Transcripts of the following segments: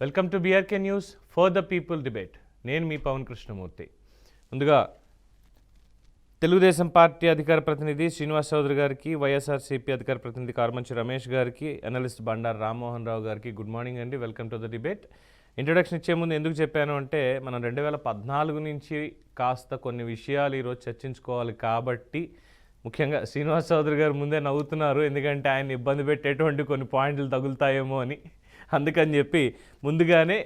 Welcome to BRK news for the people debate. నేను మీ పవన్ కృష్ణమూర్తి. ముందుగా Telugu Desam party అధికార ప్రతినిధి శ్రీనివాస్ చౌదరి గారికి, వైఎస్ఆర్సీపీ అధికార ప్రతినిధి కార్మంచి రమేష్ గారికి, అనలిస్ట్ బండారు రామ్మోహన్ రావు గారికి గుడ్ మార్నింగ్ అండి. Welcome to the debate. Introduction ఇచ్చే ముందు ఎందుకు చెప్పాను అంటే, మనం 2014 నుంచి కాస్త కొన్ని విషయాలు ఈరోజు చర్చించుకోవాలి కాబట్టి, ముఖ్యంగా శ్రీనివాస్ చౌదరి గారు ముందే నవ్వుతున్నారు, ఎందుకంటే ఆయన ఇబ్బంది పెట్టేటువంటి కొన్ని పాయింట్లు తగులుతాయేమో అని. అందుకని చెప్పి ముందుగానే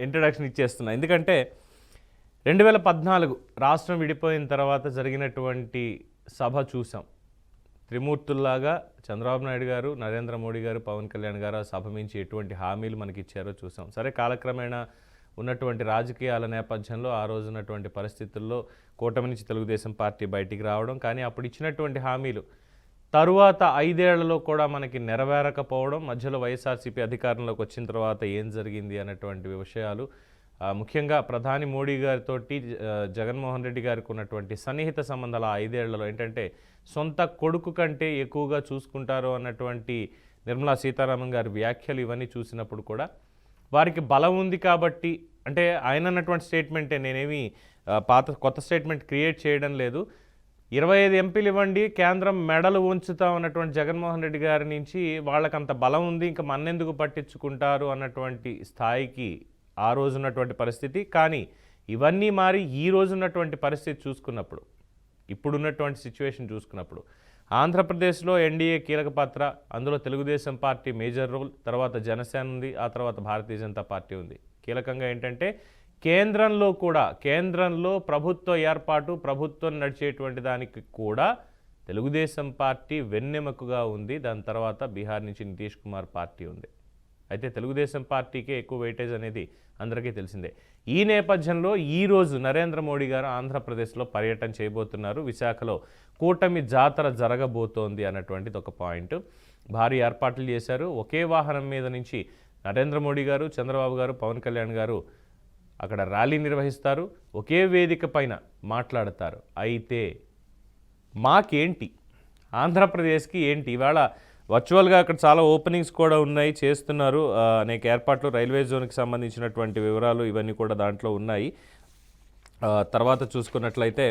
ఇంట్రడక్షన్ ఇచ్చేస్తున్నా. ఎందుకంటే 2014 రాష్ట్రం విడిపోయిన తర్వాత జరిగినటువంటి సభ చూసాం. త్రిమూర్తుల్లాగా చంద్రబాబు నాయుడు గారు, నరేంద్ర మోడీ గారు, పవన్ కళ్యాణ్ గారు సభ మించి ఎటువంటి హామీలు మనకి ఇచ్చారో చూసాం. సరే, కాలక్రమేణా ఉన్నటువంటి రాజకీయాల నేపథ్యంలో ఆ రోజు ఉన్నటువంటి పరిస్థితుల్లో కూటమి నుంచి తెలుగుదేశం పార్టీ బయటికి రావడం, కానీ అప్పుడు ఇచ్చినటువంటి హామీలు తరువాత 5 ఏళ్లలో కూడా మనకి నెరవేరకపోవడం, మధ్యలో వైఎస్ఆర్సీపీ అధికారంలోకి వచ్చిన తర్వాత ఏం జరిగింది అన్నటువంటి విషయాలు, ముఖ్యంగా ప్రధాని మోడీ గారితో జగన్మోహన్ రెడ్డి గారికి ఉన్నటువంటి సన్నిహిత సంబంధాలు 5 ఏళ్లలో ఏంటంటే సొంత కొడుకు కంటే ఎక్కువగా చూసుకుంటారు అన్నటువంటి నిర్మలా సీతారామన్ గారి వ్యాఖ్యలు ఇవన్నీ చూసినప్పుడు కూడా వారికి బలం ఉంది కాబట్టి, అంటే ఆయన అన్నటువంటి స్టేట్మెంటే, నేనేమి కొత్త స్టేట్మెంట్ క్రియేట్ చేయడం లేదు. 25 ఎంపీలు ఇవ్వండి, కేంద్రం మెడలు ఉంచుతా ఉన్నటువంటి జగన్మోహన్ రెడ్డి గారి నుంచి వాళ్ళకంత బలం ఉంది, ఇంకా మన్నెందుకు పట్టించుకుంటారు అన్నటువంటి స్థాయికి ఆ రోజు ఉన్నటువంటి పరిస్థితి. కానీ ఇవన్నీ మారి ఈ రోజు ఉన్నటువంటి పరిస్థితి చూసుకున్నప్పుడు, ఇప్పుడున్నటువంటి సిచ్యువేషన్ చూసుకున్నప్పుడు, ఆంధ్రప్రదేశ్లో ఎన్డీఏ కీలక పాత్ర, అందులో తెలుగుదేశం పార్టీ మేజర్ రోల్, తర్వాత జనసేన ఉంది, ఆ తర్వాత భారతీయ జనతా పార్టీ ఉంది. కీలకంగా ఏంటంటే కేంద్రంలో ప్రభుత్వ ఏర్పాటు, ప్రభుత్వం నడిచేటువంటి దానికి కూడా తెలుగుదేశం పార్టీ వెన్నెముకగా ఉంది. దాని తర్వాత బీహార్ నుంచి నితీష్ కుమార్ పార్టీ ఉంది. అయితే తెలుగుదేశం పార్టీకే ఎక్కువ వెయిటేజ్ అనేది అందరికీ తెలిసిందే. ఈ నేపథ్యంలో ఈరోజు నరేంద్ర మోడీ గారు ఆంధ్రప్రదేశ్లో పర్యటన చేయబోతున్నారు. విశాఖలో కూటమి జాతర జరగబోతోంది అన్నటువంటిది ఒక పాయింట్. భారీ ఏర్పాట్లు చేశారు. ఒకే వాహనం మీద నుంచి నరేంద్ర మోడీ గారు, చంద్రబాబు గారు, పవన్ కళ్యాణ్ గారు అక్కడ ర్యాలీ నిర్వహిస్తారు, ఒకే వేదిక పైన మాట్లాడతారు. అయితే మాకేంటి, ఆంధ్రప్రదేశ్కి ఏంటి? ఇవాళ వర్చువల్గా అక్కడ చాలా ఓపెనింగ్స్ కూడా ఉన్నాయి, చేస్తున్నారు. అనేక ఏర్పాట్లు, రైల్వే జోన్కి సంబంధించినటువంటి వివరాలు ఇవన్నీ కూడా దాంట్లో ఉన్నాయి. తర్వాత చూసుకున్నట్లయితే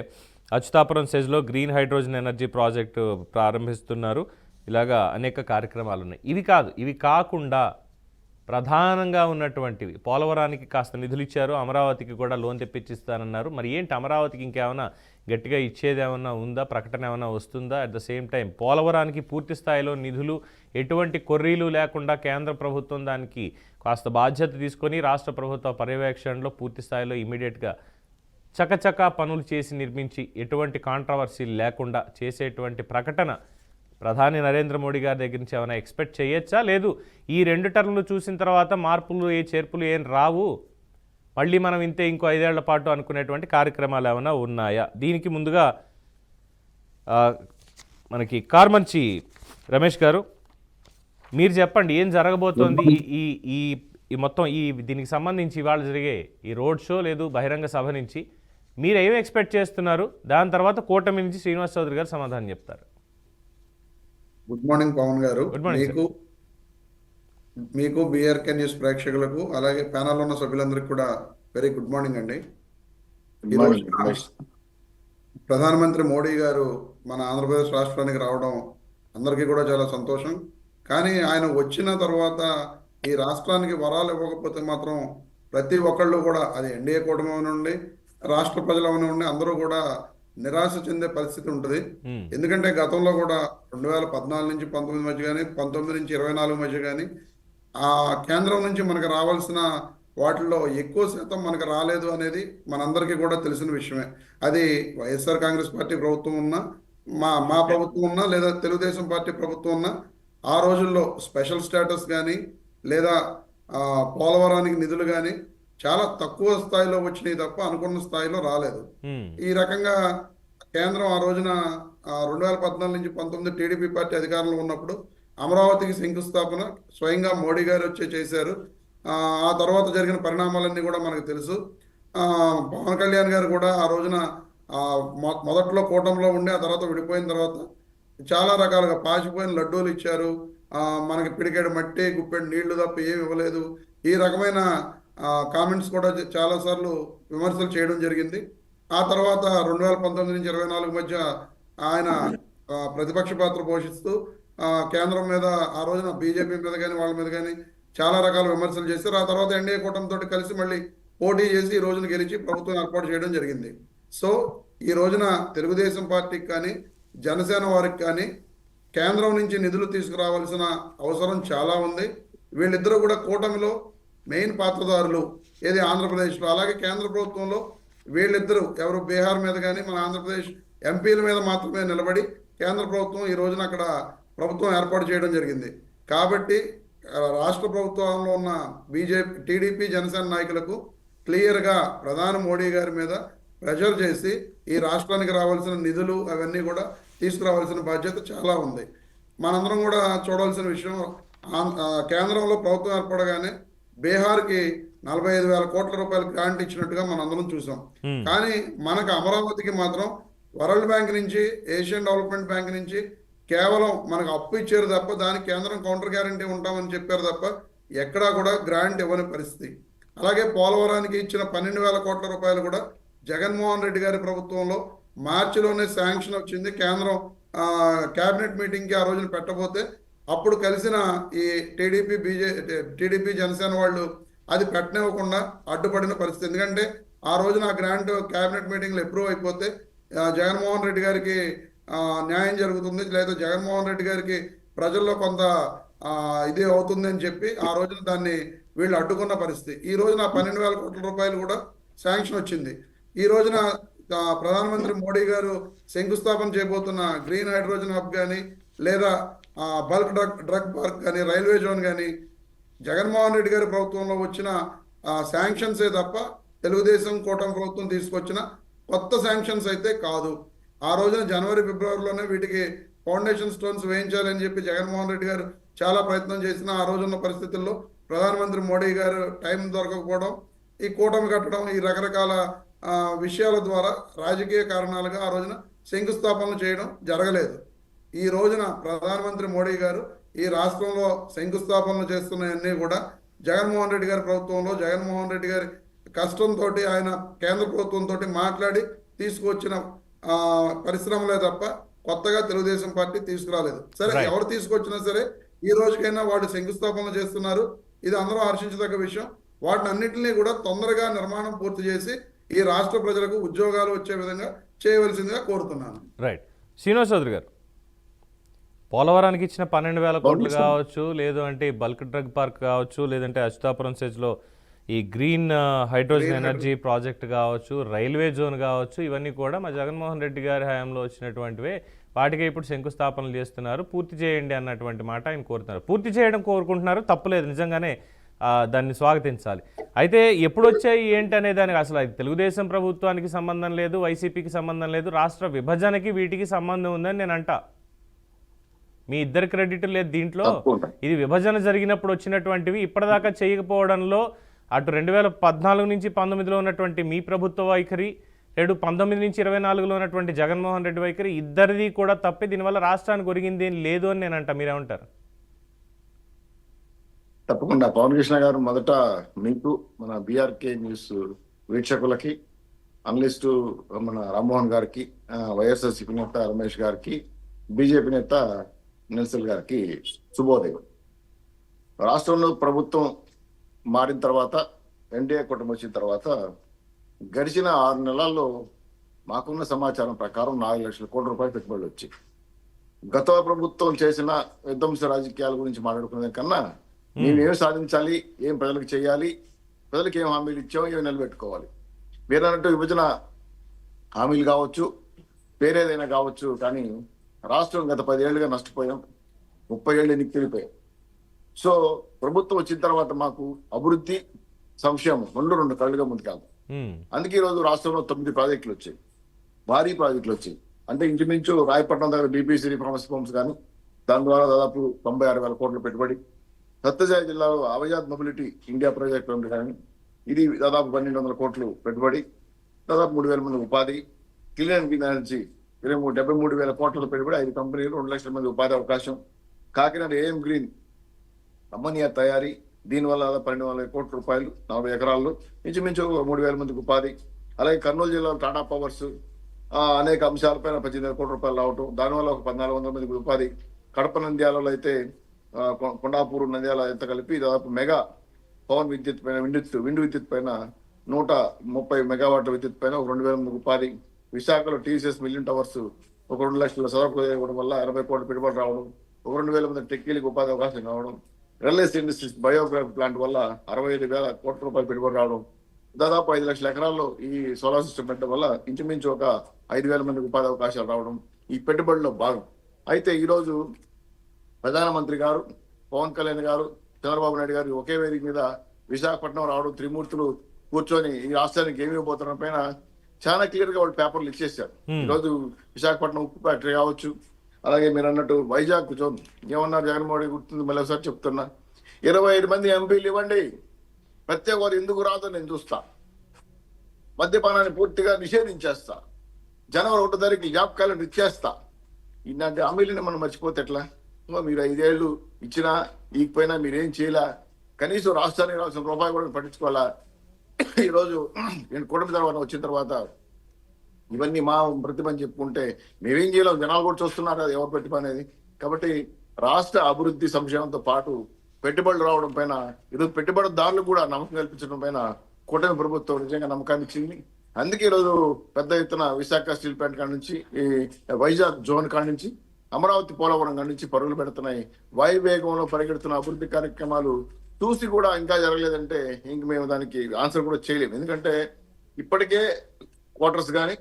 అచ్యుతాపురం సెజ్లో గ్రీన్ హైడ్రోజన్ ఎనర్జీ ప్రాజెక్టు ప్రారంభిస్తున్నారు. ఇలాగా అనేక కార్యక్రమాలు ఉన్నాయి. ఇవి కాకుండా ప్రధానంగా ఉన్నటువంటివి, పోలవరానికి కాస్త నిధులు ఇచ్చారు, అమరావతికి కూడా లోన్ తెప్పించిస్తానన్నారు. మరి ఏంటి, అమరావతికి ఇంకేమైనా గట్టిగా ఇచ్చేది ఏమన్నా ఉందా, ప్రకటన ఏమైనా వస్తుందా? అట్ ద సేమ్ టైం పోలవరానికి పూర్తి స్థాయిలో నిధులు, ఎటువంటి కొర్రీలు లేకుండా కేంద్ర ప్రభుత్వం దానికి కాస్త బాధ్యత తీసుకొని రాష్ట్ర ప్రభుత్వ పర్యవేక్షణలో పూర్తి స్థాయిలో ఇమీడియట్గా చకచకా పనులు చేసి నిర్మించి ఎటువంటి కాంట్రవర్సీ లేకుండా చేసేటువంటి ప్రకటన ప్రధాని నరేంద్ర మోడీ గారి దగ్గర నుంచి ఏమైనా ఎక్స్పెక్ట్ చేయొచ్చా? లేదు, ఈ 2 టర్మ్లు చూసిన తర్వాత మార్పులు, చేర్పులు ఏం రావు, మళ్ళీ మనం ఇంకో 5 ఏళ్ల పాటు అనుకునేటువంటి కార్యక్రమాలు ఏమైనా ఉన్నాయా? దీనికి ముందుగా మనకి కార్మంచి రమేష్ గారు, మీరు చెప్పండి, ఏం జరగబోతోంది ఈ మొత్తం దీనికి సంబంధించి ఇవాళ జరిగే ఈ రోడ్ షో లేదు బహిరంగ సభ నుంచి మీరు ఏమి ఎక్స్పెక్ట్ చేస్తున్నారు? దాని తర్వాత కూటమి నుంచి శ్రీనివాస్ చౌదరి గారు సమాధానం చెప్తారు. గుడ్ మార్నింగ్ పవన్ గారు. మీకు బీఆర్కే న్యూస్ ప్రేక్షకులకు, అలాగే ప్యానల్ ఉన్న సభ్యులందరికీ కూడా వెరీ గుడ్ మార్నింగ్ అండి. ప్రధానమంత్రి మోడీ గారు మన ఆంధ్రప్రదేశ్ రాష్ట్రానికి రావడం అందరికీ కూడా చాలా సంతోషం. కానీ ఆయన వచ్చిన తర్వాత ఈ రాష్ట్రానికి వరాలు ఇవ్వకపోతే మాత్రం ప్రతి ఒక్కళ్ళు కూడా, అది ఎన్డీఏ కూటమి అవనండి, రాష్ట్ర ప్రజలు అవనండి, అందరూ కూడా నిరాశ చెందే పరిస్థితి ఉంటుంది. ఎందుకంటే గతంలో కూడా 2014 నుంచి 19 మధ్య కానీ, 19 నుంచి 24 మధ్య కానీ ఆ కేంద్రం నుంచి మనకు రావాల్సిన వాటిల్లో ఎక్కువ శాతం మనకు రాలేదు అనేది మనందరికీ కూడా తెలిసిన విషయమే. అది వైఎస్ఆర్ కాంగ్రెస్ పార్టీ ప్రభుత్వం ఉన్నా, మా ప్రభుత్వం ఉన్నా, లేదా తెలుగుదేశం పార్టీ ప్రభుత్వం ఉన్నా, ఆ రోజుల్లో స్పెషల్ స్టేటస్ కానీ లేదా పోలవరానికి నిధులు కానీ చాలా తక్కువ స్థాయిలో వచ్చినాయి తప్ప అనుకున్న స్థాయిలో రాలేదు. ఈ రకంగా కేంద్రం ఆ రోజున 2014 నుంచి 19 టీడీపీ పార్టీ అధికారంలో ఉన్నప్పుడు అమరావతికి శంకుస్థాపన స్వయంగా మోడీ గారు వచ్చి చేశారు. ఆ తర్వాత జరిగిన పరిణామాలన్నీ కూడా మనకు తెలుసు. పవన్ కళ్యాణ్ గారు కూడా ఆ రోజున మొదట్లో కూటమిలో ఉండి ఆ తర్వాత విడిపోయిన తర్వాత చాలా రకాలుగా పాచిపోయిన లడ్డూలు ఇచ్చారు. మనకి పిడికేడు మట్టి, గుప్పెడు నీళ్లు తప్ప ఏమి ఇవ్వలేదు. ఈ రకమైన కామెంట్స్ కూడా చాలాసార్లు విమర్శలు చేయడం జరిగింది. ఆ తర్వాత 2019 నుంచి 24 మధ్య ఆయన ప్రతిపక్ష పాత్ర పోషిస్తూ కేంద్రం మీద ఆ రోజున బీజేపీ మీద కానీ వాళ్ళ మీద కానీ చాలా రకాల విమర్శలు చేశారు. ఆ తర్వాత ఎన్డీఏ కూటమితో కలిసి మళ్ళీ పోటీ చేసి ఈ రోజున గెలిచి ప్రభుత్వం ఏర్పాటు చేయడం జరిగింది. సో ఈ రోజున తెలుగుదేశం పార్టీకి కానీ జనసేన వారికి కానీ కేంద్రం నుంచి నిధులు తీసుకురావాల్సిన అవసరం చాలా ఉంది. వీళ్ళిద్దరూ కూడా కూటమిలో మెయిన్ పాత్రదారులు, ఏది ఆంధ్రప్రదేశ్లో. అలాగే కేంద్ర ప్రభుత్వంలో వీళ్ళిద్దరూ ఎవరు బీహార్ మీద కానీ మన ఆంధ్రప్రదేశ్ ఎంపీల మీద మాత్రమే నిలబడి కేంద్ర ప్రభుత్వం ఈ రోజున అక్కడ ప్రభుత్వం ఏర్పాటు చేయడం జరిగింది. కాబట్టి రాష్ట్ర ప్రభుత్వంలో ఉన్న బీజేపీ, టీడీపీ, జనసేన నాయకులకు క్లియర్గా ప్రధాని మోడీ గారి మీద ప్రెషర్ చేసి ఈ రాష్ట్రానికి రావాల్సిన నిధులు అవన్నీ కూడా తీసుకురావాల్సిన బాధ్యత చాలా ఉంది. మనందరం కూడా చూడాల్సిన విషయం, కేంద్రంలో ప్రభుత్వం ఏర్పడగానే బీహార్కి 45,000 కోట్ల రూపాయలు గ్రాంట్ ఇచ్చినట్టుగా మనందరం చూసాం. కానీ మనకు అమరావతికి మాత్రం వరల్డ్ బ్యాంక్ నుంచి, ఏషియన్ డెవలప్మెంట్ బ్యాంక్ నుంచి కేవలం మనకు అప్పు ఇచ్చారు తప్ప దానికి కేంద్రం కౌంటర్ గ్యారంటీ ఉంటామని చెప్పారు తప్ప ఎక్కడా కూడా గ్రాంట్ ఇవ్వని పరిస్థితి. అలాగే పోలవరానికి ఇచ్చిన 12,000 కోట్ల రూపాయలు కూడా జగన్మోహన్ రెడ్డి గారి ప్రభుత్వంలో మార్చిలోనే శాంక్షన్ వచ్చింది. కేంద్రం క్యాబినెట్ మీటింగ్కి ఆ రోజున పెట్టబోతే అప్పుడు కలిసిన ఈ టీడీపీ జనసేన వాళ్ళు అది పెట్టనివ్వకుండా అడ్డుపడిన పరిస్థితి. ఎందుకంటే ఆ రోజున ఆ గ్రాంట్ క్యాబినెట్ మీటింగ్లో అప్రూవ్ అయిపోతే జగన్మోహన్ రెడ్డి గారికి న్యాయం జరుగుతుంది, లేదా జగన్మోహన్ రెడ్డి గారికి ప్రజల్లో కొంత ఇది అవుతుంది అని చెప్పి ఆ రోజున దాన్ని వీళ్ళు అడ్డుకున్న పరిస్థితి. ఈ రోజున 12,000 కోట్ల రూపాయలు కూడా శాంక్షన్ వచ్చింది. ఈ రోజున ప్రధానమంత్రి మోడీ గారు శంకుస్థాపన చేయబోతున్న గ్రీన్ హైడ్రోజన్ హబ్ కానీ, లేదా బల్క్ డ్రగ్ పార్క్ కానీ, రైల్వే జోన్ కానీ జగన్మోహన్ రెడ్డి గారి ప్రభుత్వంలో వచ్చిన శాంక్షన్సే తప్ప తెలుగుదేశం కూటమి ప్రభుత్వం తీసుకొచ్చిన కొత్త శాంక్షన్స్ అయితే కాదు. ఆ రోజున జనవరి, ఫిబ్రవరిలోనే వీటికి ఫౌండేషన్ స్టోన్స్ వేయించాలని చెప్పి జగన్మోహన్ రెడ్డి గారు చాలా ప్రయత్నం చేసిన ఆ రోజున్న పరిస్థితుల్లో ప్రధానమంత్రి మోడీ గారు టైం దొరకకపోవడం, ఈ కూటమి కట్టడం, ఈ రకరకాల విషయాల ద్వారా రాజకీయ కారణాలుగా ఆ రోజున శంకుస్థాపనలు చేయడం జరగలేదు. ఈ రోజున ప్రధానమంత్రి మోడీ గారు ఈ రాష్ట్రంలో శంకుస్థాపనలు చేస్తున్నాయన్నీ కూడా జగన్మోహన్ రెడ్డి గారి ప్రభుత్వంలో జగన్మోహన్ రెడ్డి గారి కష్టంతో ఆయన కేంద్ర ప్రభుత్వంతో మాట్లాడి తీసుకువచ్చిన పరిశ్రమలే తప్ప కొత్తగా తెలుగుదేశం పార్టీ తీసుకురాలేదు. సరే, ఎవరు తీసుకొచ్చినా సరే ఈ రోజుకైనా వాడు శంకుస్థాపనలు చేస్తున్నారు, ఇది అందరూ హర్షించదగ్గ విషయం. వాటిని అన్నింటినీ కూడా తొందరగా నిర్మాణం పూర్తి చేసి ఈ రాష్ట్ర ప్రజలకు ఉద్యోగాలు వచ్చే విధంగా చేయవలసిందిగా కోరుతున్నాను. రైట్. శ్రీనివాస్ చౌదరి గారు, పోలవరానికి ఇచ్చిన 12,000 కోట్లు కావచ్చు, లేదు అంటే బల్క్ డ్రగ్ పార్క్ కావచ్చు, లేదంటే అచ్యుతాపురం సెజ్లో ఈ గ్రీన్ హైడ్రోజన్ ఎనర్జీ ప్రాజెక్ట్ కావచ్చు, రైల్వే జోన్ కావచ్చు, ఇవన్నీ కూడా మా జగన్మోహన్ రెడ్డి గారి హయాంలో వచ్చినటువంటివే. వాటికి ఇప్పుడు శంకుస్థాపనలు చేస్తున్నారు, పూర్తి చేయండి అన్నటువంటి మాట ఆయన కోరుతున్నారు. పూర్తి చేయడం కోరుకుంటున్నారు, తప్పులేదు, నిజంగానే దాన్ని స్వాగతించాలి. అయితే ఎప్పుడు వచ్చాయి ఏంటి అనే దానికి అసలు తెలుగుదేశం ప్రభుత్వానికి సంబంధం లేదు, వైసీపీకి సంబంధం లేదు, రాష్ట్ర విభజనకి వీటికి సంబంధం ఉందని నేను అంటా. మీ ఇద్దరు క్రెడిట్ లేదు దీంట్లో. ఇది విభజన జరిగినప్పుడు వచ్చినటువంటివి, ఇప్పటిదాకా చేయకపోవడంలో అటు 2014 నుంచి 19లో ఉన్నటువంటి మీ ప్రభుత్వ వైఖరి, 19 నుంచి 24లో ఉన్నటువంటి జగన్మోహన్ రెడ్డి వైఖరి, ఇద్దరిది కూడా తప్పే. దీనివల్ల రాష్ట్రానికి ఒరిగింది ఏం లేదు అని నేను అంటా. మీరేమంటారు? తప్పకుండా పవన్ కృష్ణ గారు, మొదట మీకు, మన బీఆర్కే న్యూస్ వీక్షకులకి, అనలిస్టు మన రామ్మోహన్ గారికి, వైఎస్ఆర్సీపీ నేత రమేష్ గారికి, బీజేపీ నేత నెల్సన్ గారికి శుభోదయం. రాష్ట్రంలో ప్రభుత్వం మారిన తర్వాత, ఎన్డీఏ కూటమి వచ్చిన తర్వాత గడిచిన 6 నెలల్లో మాకున్న సమాచారం ప్రకారం 4 లక్షల కోట్ల రూపాయలు పెట్టుబడులు వచ్చాయి. గత ప్రభుత్వం చేసిన విధ్వంస రాజకీయాల గురించి మాట్లాడుకునే కన్నా మేమేం సాధించాలి, ఏం ప్రజలకు చేయాలి, ప్రజలకు ఏం హామీలు ఇచ్చాం, ఏం నిలబెట్టుకోవాలి. మీరు అన్నట్టు విభజన హామీలు కావచ్చు, పేరేదైనా కావచ్చు, కానీ రాష్ట్రం గత 10 ఏళ్ళుగా నష్టపోయాం, 30 ఏళ్ళు ఎన్నిక తెలిపాయి. సో ప్రభుత్వం వచ్చిన తర్వాత మాకు అభివృద్ధి, సంక్షేమం రెండు కళ్ళుగా ముందుకెళ్తాం. అందుకే ఈరోజు రాష్ట్రంలో 9 ప్రాజెక్టులు వచ్చాయి, భారీ ప్రాజెక్టులు వచ్చాయి. అంటే ఇంచుమించు రాయపట్నం దగ్గర బీపీసీ రిఫార్మ్స్ పంప్స్ కానీ, దాని ద్వారా దాదాపు 96,000 కోట్ల పెట్టుబడి. సత్యసాయి జిల్లాలో అవయాద్ మొబిలిటీ ఇండియా ప్రాజెక్ట్ ఉంది కానీ, ఇది దాదాపు 1,200 కోట్లు పెట్టుబడి, దాదాపు 3,000 మంది ఉపాధి. క్లీన్ ఎనర్జీ 73,000 కోట్ల పెట్టుబడి, 5 కంపెనీలు, 2 లక్షల మంది ఉపాధి అవకాశం. కాకినాడ ఏఎం గ్రీన్ అమ్మోనియా తయారీ, దీనివల్ల 12,000 కోట్ల రూపాయలు 40 ఎకరాల్లో ఇంచుమించు 3,000 మందికి ఉపాధి. అలాగే కర్నూలు జిల్లాలో టాటా పవర్స్ అనేక అంశాలపైన 18,000 కోట్ల రూపాయలు రావటం, దానివల్ల ఒక 1,400 మందికి ఉపాధి. కడప నంద్యాలలో అయితే కొండాపూర్ నంద్యాల ఎంత కలిపి దాదాపు మెగా పవన్ విద్యుత్ పైన విండ్ విద్యుత్ పైన 130 మెగావాట్ల విద్యుత్ పైన ఒక 2,000 మందికి ఉపాధి. విశాఖలో టీసీఎస్ మిలియన్ టవర్స్ ఒక 2 లక్షల సరుకు ఇవ్వడం వల్ల 80 కోట్ల పెట్టుబడి రావడం, ఒక 2,000 మంది టెక్కీలకు ఉపాధి అవకాశం రావడం. రిలయన్స్ ఇండస్ట్రీస్ బయోగ్రాఫ్ ప్లాంట్ వల్ల 65,000 కోట్ల రూపాయలు పెట్టుబడి రావడం, దాదాపు 5 లక్షల ఎకరాల్లో ఈ సోలార్ సిస్టమ్ పెట్టడం వల్ల ఇంచుమించు ఒక 5,000 మందికి ఉపాధి అవకాశాలు రావడం ఈ పెట్టుబడిలో భాగం. అయితే ఈరోజు ప్రధానమంత్రి గారు, పవన్ కళ్యాణ్ గారు, చంద్రబాబు నాయుడు గారు ఒకే వేదిక మీద విశాఖపట్నం రావడం, త్రిమూర్తులు కూర్చొని ఈ రాష్ట్రానికి ఏమి ఇవ్వబోతున్న పైన చాలా క్లియర్ గా వాళ్ళు పేపర్లు ఇచ్చేసారు. ఈరోజు విశాఖపట్నం ఉక్కు ఫ్యాక్టరీ కావచ్చు, అలాగే మీరు అన్నట్టు వైజాగ్ జోన్ ఏమన్నారు జగన్మోహన్ రెడ్డి గుర్తుంది, మళ్ళీ ఒకసారి చెప్తున్నా, 25 మంది ఎంపీలు ఇవ్వండి, ప్రత్యేక వారు ఎందుకు రాదో నేను చూస్తా, మద్యపానాన్ని పూర్తిగా నిషేధించేస్తా, జనవరి 1 తారీఖు జాబ్ క్యాలెండర్ ఇచ్చేస్తా. ఇలాంటి హామీలని మనం మర్చిపోతే ఎట్లా? మీరు 5 ఏళ్ళు ఇచ్చినా ఈకపోయినా మీరేం చేయలే, కనీసం రాష్ట్రానికి రావాల్సిన రూపాయి కూడా పట్టించుకోవాలా. ఈరోజు నేను కుటుంబ తర్వాత వచ్చిన తర్వాత ఇవన్నీ మా ప్రతిభ అని చెప్పుకుంటే మేమేం చేయలేం, జనాలు కూడా చూస్తున్నారు అది ఎవరు ప్రతిభ అనేది. కాబట్టి రాష్ట్ర అభివృద్ధి సంక్షేమంతో పాటు పెట్టుబడులు రావడం పైన, ఈరోజు పెట్టుబడిదారులు కూడా నమ్మకం కల్పించడం పైన కూటమి ప్రభుత్వం నిజంగా నమ్మకాన్ని ఇచ్చింది. అందుకే ఈరోజు పెద్ద ఎత్తున విశాఖ స్టీల్ ప్లాంట్ కాడ నుంచి, ఈ వైజాగ్ జోన్ కాడ నుంచి, అమరావతి పోలవరం కాడ నుంచి పరుగులు పెడుతున్నాయి. వాయువేగంలో పరిగెడుతున్న అభివృద్ధి కార్యక్రమాలు చూసి కూడా ఇంకా జరగలేదంటే ఇంక మేము దానికి ఆన్సర్ కూడా చేయలేము. ఎందుకంటే ఇప్పటికే క్వార్టర్స్ కానీ,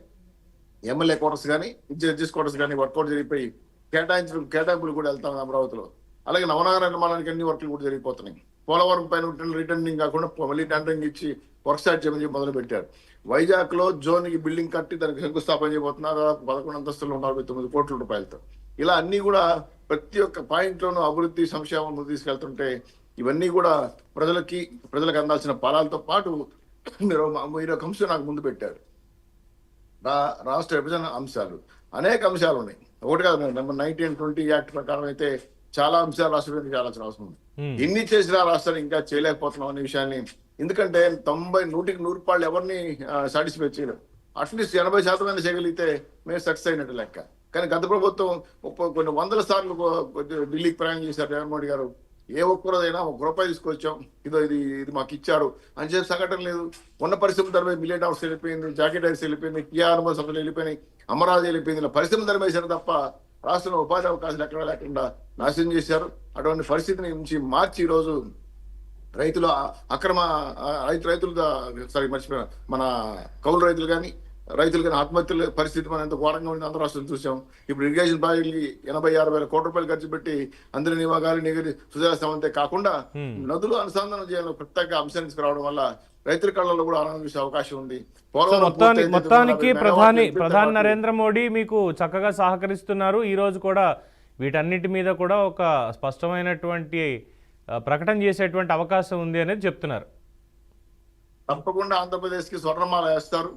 ఎమ్మెల్యే క్వార్టర్స్ కానీ, జడ్జెస్ క్వార్టర్స్ కానీ వర్కౌట్ జరిగిపోయి కేటాయింపులు కూడా వెళ్తాం అమరావతిలో. అలాగే నవనగర నిర్మాణానికి అన్ని వర్క్లు కూడా జరిగిపోతున్నాయి. పోలవరం పైన రిటర్నింగ్ కాకుండా మళ్ళీ టెండరింగ్ ఇచ్చి వర్క్ స్టార్ట్ చేయమని మొదలు పెట్టారు. వైజాగ్ లో జోన్ కి బిల్డింగ్ కట్టి దానికి శంకుస్థాపన చేయబోతున్నారు, 11 అంతస్తులు 49 కోట్ల రూపాయలతో. ఇలా అన్ని కూడా ప్రతి ఒక్క పాయింట్ లోనూ అభివృద్ధి సంక్షేమం తీసుకెళ్తుంటే ఇవన్నీ కూడా ప్రజలకు అందాల్సిన ఫలాలతో పాటు మీరు ఒక అంశం నాకు ముందు పెట్టారు, రాష్ట్ర విభజన అంశాలు. అనేక అంశాలు ఉన్నాయి, ఒకటి కాదు. నెంబర్ 1920 యాక్ట్ ప్రకారం అయితే చాలా అంశాలు రాష్ట్ర విభజన చేయాల్సిన అవసరం ఉంది. ఎన్ని చేసినా రాష్ట్రాన్ని ఇంకా చేయలేకపోతున్నాం అనే విషయాన్ని, ఎందుకంటే 100కి 100 ఎవరిని సాటిస్ఫై చేయలేరు. అట్లీస్ట్ 80% చేయగలిగితే మేము సక్సెస్ అయినట్టు లెక్క. కానీ గత ప్రభుత్వం కొన్ని 100 సార్లు ఢిల్లీకి ప్రయాణం చేశారు జగన్మోహన్ గారు. ఏ ఒక్కరోజైనా 1 రూపాయి తీసుకొచ్చాం, ఇది మాకు ఇచ్చారు అని చెప్పి సంఘటన లేదు. ఉన్న పరిశ్రమ ధర మిలియన్ డాలర్స్ వెళ్ళిపోయింది, జాకెట్ హైర్స్ వెళ్ళిపోయింది, కియా అనుభవ సంస్థలు వెళ్ళిపోయినాయి, అమరావతి వెళ్ళిపోయింది. ఇలా పరిశ్రమ ధర వేశారు తప్ప రాష్ట్రంలో ఉపాధి అవకాశాలు ఎక్కడ లేకుండా నాశనం చేశారు. అటువంటి పరిస్థితిని నుంచి మార్చి ఈరోజు రైతులు మన కౌలు రైతులు కానీ ఆత్మహత్యల పరిస్థితి మనం ఎంత ఘోరంగా ఉంది ఆంధ్ర రాష్ట్రం చూసాం. ఇప్పుడు ఇరిగేషన్ ప్రాజెక్టులకి 80,000-60,000 కోట్ల రూపాయలు ఖర్చు పెట్టి అందరినీ నివాగాలి నీరు సుజలాస్తామంతే కాకుండా నదులు అనుసంధానం చేయాలని ప్రత్యేక అంశాన్ని తీసుకురావడం వల్ల రైతుల కళ్ళలో కూడా ఆనందం చూసే అవకాశం ఉంది. మొత్తానికి ప్రధాని నరేంద్ర మోడీ మీకు చక్కగా సహకరిస్తున్నారు. ఈ రోజు కూడా వీటన్నిటి మీద కూడా ఒక స్పష్టమైనటువంటి ప్రకటన చేసేటువంటి అవకాశం ఉంది అనేది చెప్తున్నారు. తప్పకుండా ఆంధ్రప్రదేశ్ కి స్వర్ణమాల వేస్తారు.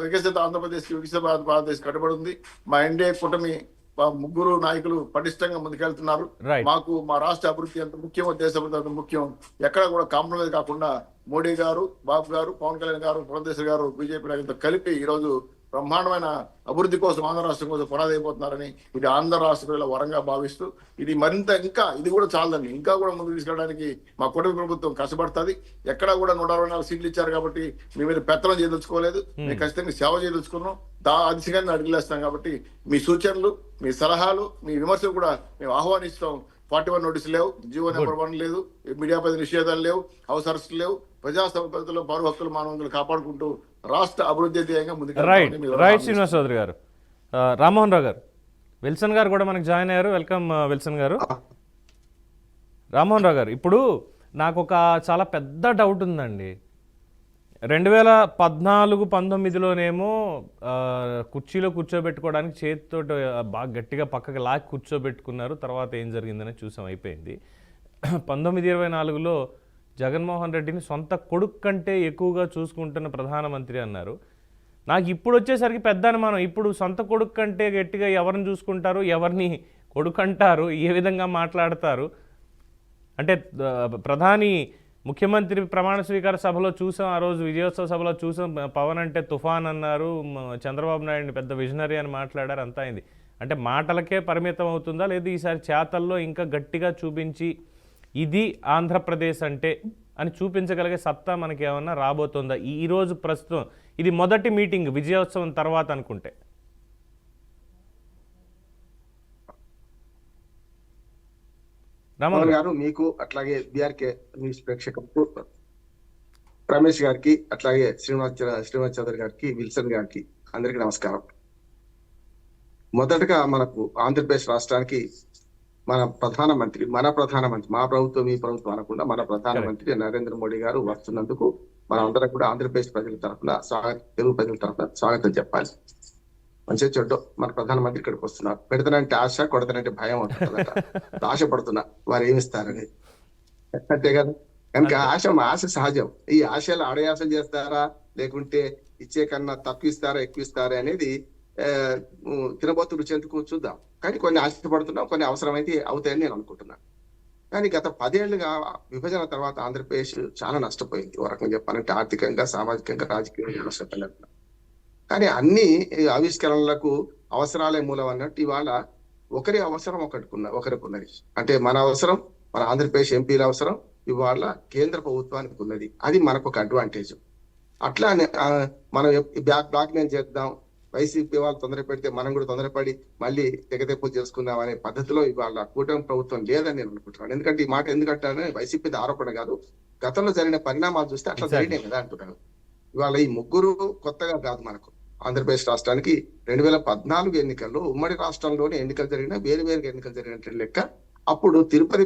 వికసిత ఆంధ్రప్రదేశ్ కి వికసిత భారతదేశ్ కట్టుబడి ఉంది. మా ఎన్డీఏ కూటమి 3 నాయకులు పటిష్టంగా ముందుకెళ్తున్నారు. మాకు మా రాష్ట్ర అభివృద్ధి ఎంత ముఖ్యమో దేశ అభివృద్ధి అంత ముఖ్యం. ఎక్కడ కూడా కాంప్రమైజ్ కాకుండా మోడీ గారు, బాబు గారు, పవన్ కళ్యాణ్ గారు, పురంధేశ్వరి గారు, బీజేపీ నాయకులతో కలిపి ఈ రోజు బ్రహ్మాండమైన అభివృద్ధి కోసం ఆంధ్ర రాష్ట్రం కోసం పునాది అయిపోతున్నారని, ఇది ఆంధ్ర రాష్ట్ర ప్రజల వరంగా భావిస్తూ ఇది మరింత ఇంకా ఇది కూడా చాలదండి, ఇంకా కూడా ముందుకు తీసుకెళ్ళడానికి మా కుటుంబ ప్రభుత్వం కష్టపడుతుంది. ఎక్కడా కూడా 164 సీట్లు ఇచ్చారు కాబట్టి మీ మీద పెత్తనం చేయదలుచుకోలేదు, మేము ఖచ్చితంగా సేవ చేయదలుచుకున్నాం. ఆ దిశగా అడిగిలేస్తాం. కాబట్టి మీ సూచనలు, మీ సలహాలు, మీ విమర్శలు కూడా మేము ఆహ్వానిస్తాం. 41 నోటీసులు లేవు, జీవో నెంబర్ 1 లేదు, మీడియాపై నిషేధాలు లేవు, హౌస్ అరెస్టులు లేవు, ప్రజాస్వామ్య పద్ధతిలో పౌర హక్కులు మానవులు కాపాడుకుంటూ రాష్ట్ర అభివృద్ధి ధ్యేయంగా ముందుకు. రైట్ శ్రీనివాస్ చౌదరి గారు, రామ్మోహన్ రావు గారు, విల్సన్ గారు కూడా మనకు జాయిన్ అయ్యారు. వెల్కమ్ విల్సన్ గారు. రామ్మోహన్ రావు గారు, ఇప్పుడు నాకు ఒక చాలా పెద్ద డౌట్ ఉందండి. 2014-19లోనేమో కుర్చీలో కూర్చోబెట్టుకోవడానికి చేతితో బాగా గట్టిగా పక్కకి లాగి కూర్చోబెట్టుకున్నారు. తర్వాత ఏం జరిగిందని చూసాం, అయిపోయింది. 1924లో జగన్మోహన్ రెడ్డిని సొంత కొడుకు కంటే ఎక్కువగా చూసుకుంటున్న ప్రధానమంత్రి అన్నారు. నాకు ఇప్పుడు వచ్చేసరికి పెద్ద అనుమానం, ఇప్పుడు సొంత కొడుకు కంటే గట్టిగా ఎవరిని చూసుకుంటారు, ఎవరిని కొడుకు అంటారు, ఏ విధంగా మాట్లాడతారు అంటే ప్రధాని ముఖ్యమంత్రి ప్రమాణ స్వీకార సభలో చూసాం, ఆ రోజు విజయోత్సవ సభలో చూసాం, పవన్ అంటే తుఫాన్ అన్నారు, చంద్రబాబు నాయుడిని పెద్ద విజనరీ అని మాట్లాడారు, అంతా అయింది. అంటే మాటలకే పరిమితం అవుతుందా, లేదు ఈసారి చేతల్లో ఇంకా గట్టిగా చూపించి ఇది ఆంధ్రప్రదేశ్ అంటే అని చూపించగలిగే సత్తా మనకి ఏమన్నా రాబోతుందా ఈరోజు ప్రస్తుతం? ఇది మొదటి మీటింగ్ విజయోత్సవం తర్వాత అనుకుంటే. రామన్ గారు, మీకు అట్లాగే బీఆర్కే న్యూస్ ప్రేక్షకులకు, రమేష్ గారికి, అట్లాగే శ్రీనివాస్ చౌదరి గారికి, విల్సన్ గారికి అందరికీ నమస్కారం. మొదటగా మనకు ఆంధ్రప్రదేశ్ రాష్ట్రానికి మన ప్రధానమంత్రి, మా ప్రభుత్వం ఈ ప్రభుత్వం అనకుండా మన ప్రధానమంత్రి నరేంద్ర మోడీ గారు వస్తున్నందుకు మనం అందరం కూడా ఆంధ్రప్రదేశ్ ప్రజల తరఫున తెలుగు ప్రజల తరఫున స్వాగతం చెప్పాలి. మంచిగా చెడ్డో మన ప్రధానమంత్రి ఇక్కడికి వస్తున్నారు. పెడతానంటే ఆశ, కొడతానంటే భయం ఉంటుందట. ఆశ పడుతున్నా వారు ఏమిస్తారని, అంతే కదా. కనుక ఆశ సహజం. ఈ ఆశలు ఆడయాసలు చేస్తారా, లేకుంటే ఇచ్చే కన్నా తక్కువ ఇస్తారా, ఎక్కువ ఇస్తారా అనేది తినబోతు రుచి ఎందుకు చూద్దాం. కానీ కొన్ని ఆశపడుతున్నాం, కొన్ని అవసరమైతే అవుతాయని నేను అనుకుంటున్నాను. కానీ గత 10 ఏళ్లుగా విభజన తర్వాత ఆంధ్రప్రదేశ్ చాలా నష్టపోయింది. ఒక రకంగా చెప్పాలంటే ఆర్థికంగా, సామాజికంగా, రాజకీయంగా నష్టపోయినట్టు. కానీ అన్ని ఆవిష్కరణలకు అవసరాలే మూలం అన్నట్టు ఇవాళ ఒకరి అవసరం ఒకరికి ఉన్నది. అంటే మన అవసరం, మన ఆంధ్రప్రదేశ్ ఎంపీల అవసరం ఇవాళ కేంద్ర ప్రభుత్వానికి ఉన్నది. అది మనకు ఒక అడ్వాంటేజ్. అట్లా మనం బ్లాక్ మెయిల్ చేద్దాం, వైసీపీ వాళ్ళు తొందర పెడితే మనం కూడా తొందరపడి మళ్ళీ తెగతెప్పులు చేసుకుందాం అనే పద్ధతిలో ఇవాళ కూటమి ప్రభుత్వం లేదని నేను అనుకుంటున్నాను. ఎందుకంటే ఈ మాట ఎందుకంటే వైసీపీ ఆరోపణ కాదు, గతంలో జరిగిన పరిణామాలు చూస్తే అట్లా జరిగినాయి కదా అంటున్నాను. ఇవాళ ఈ ముగ్గురు కొత్తగా కాదు మనకు. ఆంధ్రప్రదేశ్ రాష్ట్రానికి 2014 ఎన్నికల్లో ఉమ్మడి రాష్ట్రంలోనే ఎన్నికలు జరిగిన వేరు ఎన్నికలు జరిగినట్టు లెక్క. అప్పుడు తిరుపతి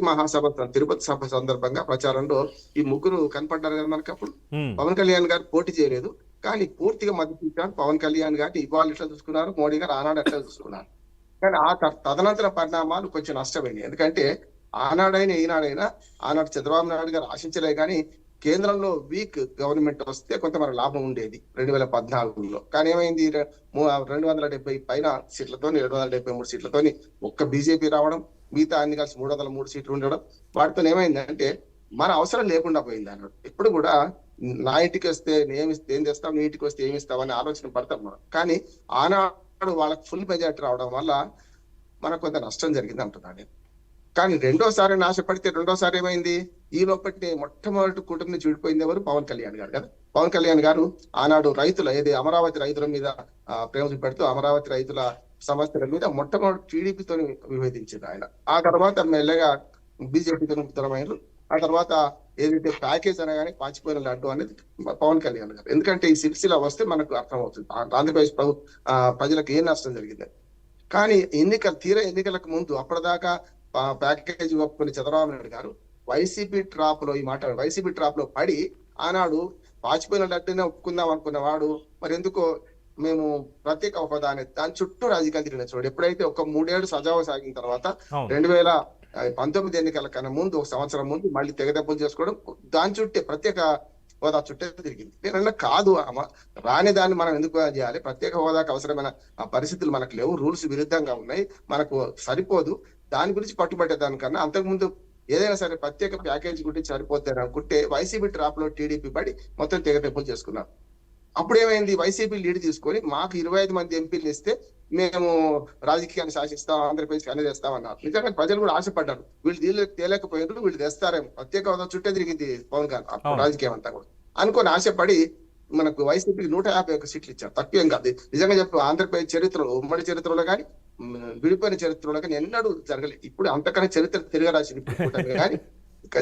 సభ సందర్భంగా ప్రచారంలో ఈ ముగ్గురు కనపడ్డారు కదా మనకి. అప్పుడు పవన్ కళ్యాణ్ గారు పోటీ చేయలేదు, కానీ పూర్తిగా మద్దతు ఇచ్చారు. పవన్ కళ్యాణ్ గారిని ఇవాళ ఎట్లా చూసుకున్నారు, మోడీ గారు ఆనాడు ఎట్లా చూసుకున్నారు. కానీ ఆ తదనంతర పరిణామాలు కొంచెం నష్టమైనవి. ఎందుకంటే ఆనాడైనా ఈనాడైనా, ఆనాడు చంద్రబాబు నాయుడు గారు ఆశించలే, కానీ కేంద్రంలో వీక్ గవర్నమెంట్ వస్తే కొంత మన లాభం ఉండేది 2014లో. కానీ ఏమైంది, 270 పైన సీట్లతోని, 273 సీట్లతోని ఒక్క బీజేపీ రావడం, మిగతా అన్ని కలిసి 303 సీట్లు ఉండడం, వాటితో ఏమైందంటే మన అవసరం లేకుండా పోయింది అన్నాడు. ఎప్పుడు కూడా నా ఇంటికి వస్తే ఏం చేస్తాం, నీ ఇంటికి వస్తే ఏమి ఇస్తాం అనే ఆలోచన పడతాం మనం. కానీ ఆనాడు వాళ్ళకి ఫుల్ మెజారిటీ రావడం వల్ల మనకు కొంత నష్టం జరిగింది అంటున్నాను. కానీ రెండోసారి ఆశపడితే రెండోసారి ఏమైంది, ఈ లోపటి మొట్టమొదటి కూటమిని చూడిపోయింది ఎవరు, పవన్ కళ్యాణ్ గారు కదా. పవన్ కళ్యాణ్ గారు ఆనాడు అమరావతి రైతుల మీద ప్రేమ చూపెడుతూ అమరావతి రైతుల సమస్యల మీద మొట్టమొదటి టీడీపీతో విభేదించింది ఆయన. ఆ తర్వాత మెల్లగా బీజేపీతో ముక్తమైనారు. ఆ తర్వాత ఏదైతే ప్యాకేజ్ అనగానే పాచిపోయిన లడ్డు అనేది పవన్ కళ్యాణ్ గారు. ఎందుకంటే ఈ సిరిసిల్ల వస్తే మనకు అర్థమవుతుంది ఆంధ్రప్రదేశ్ ప్రజలకు ఏం నష్టం జరిగింది. కానీ ఎన్నికలకు ముందు అప్పటిదాకా ప్యాకేజ్ ఒప్పుకుని చంద్రబాబు నాయుడు గారు వైసీపీ ట్రాప్ లో పడి ఆనాడు పాచిపోయిన లడ్డునే ఒప్పుకుందాం అనుకున్నవాడు మరి ఎందుకో మేము ప్రత్యేక హోదా అనేది దాని చుట్టూ రాజకీయాలు తిరిగిన చూడు. ఎప్పుడైతే ఒక 3 ఏళ్ళు సజావు సాగిన తర్వాత 2019 ఎన్నికల కన్నా ముందు, 1 సంవత్సరం ముందు మళ్ళీ తెగదెబ్బలు చేసుకోవడం, దాని చుట్టే ప్రత్యేక హోదా చుట్టే తిరిగింది. నేను కాదు, రాని దాన్ని మనం ఎందుకు చేయాలి, ప్రత్యేక హోదాకు అవసరమైన పరిస్థితులు మనకు లేవు, రూల్స్ విరుద్ధంగా ఉన్నాయి, మనకు సరిపోదు, దాని గురించి పట్టుబట్టే దానికన్నా అంతకుముందు ఏదైనా సరే ప్రత్యేక ప్యాకేజ్ గురించి సరిపోద్దని అనుకుంటే వైసీపీ ట్రాప్ లో టీడీపీ పడి మొత్తం తెగదెబ్బలు చేసుకున్నారు. అప్పుడు ఏమైంది, వైసీపీ లీడ్ తీసుకొని మాకు 25 మంది ఎంపీలు ఇస్తే మేము రాజకీయాన్ని శాసిస్తాం, ఆంధ్రప్రదేశ్ అనేది తెస్తామన్నారు. నిజంగా ప్రజలు కూడా ఆశపడ్డారు, వీళ్ళు తేలేకపోయారు, వీళ్ళు తెస్తారేమో, ప్రత్యేక హోదా చుట్టే తిరిగింది పవన్ గారు అప్పుడు రాజకీయం అంతా కూడా అనుకొని ఆశపడి మనకు వైసీపీకి 151 సీట్లు ఇచ్చారు. తక్కువేం కాదు. నిజంగా చెప్పు, ఆంధ్రప్రదేశ్ చరిత్రలో, ఉమ్మడి చరిత్రలో కానీ విడిపోయిన చరిత్రలో కానీ ఎన్నడూ జరగలేదు. ఇప్పుడు అంతకన్నా చరిత్ర తిరగరాసింది కానీ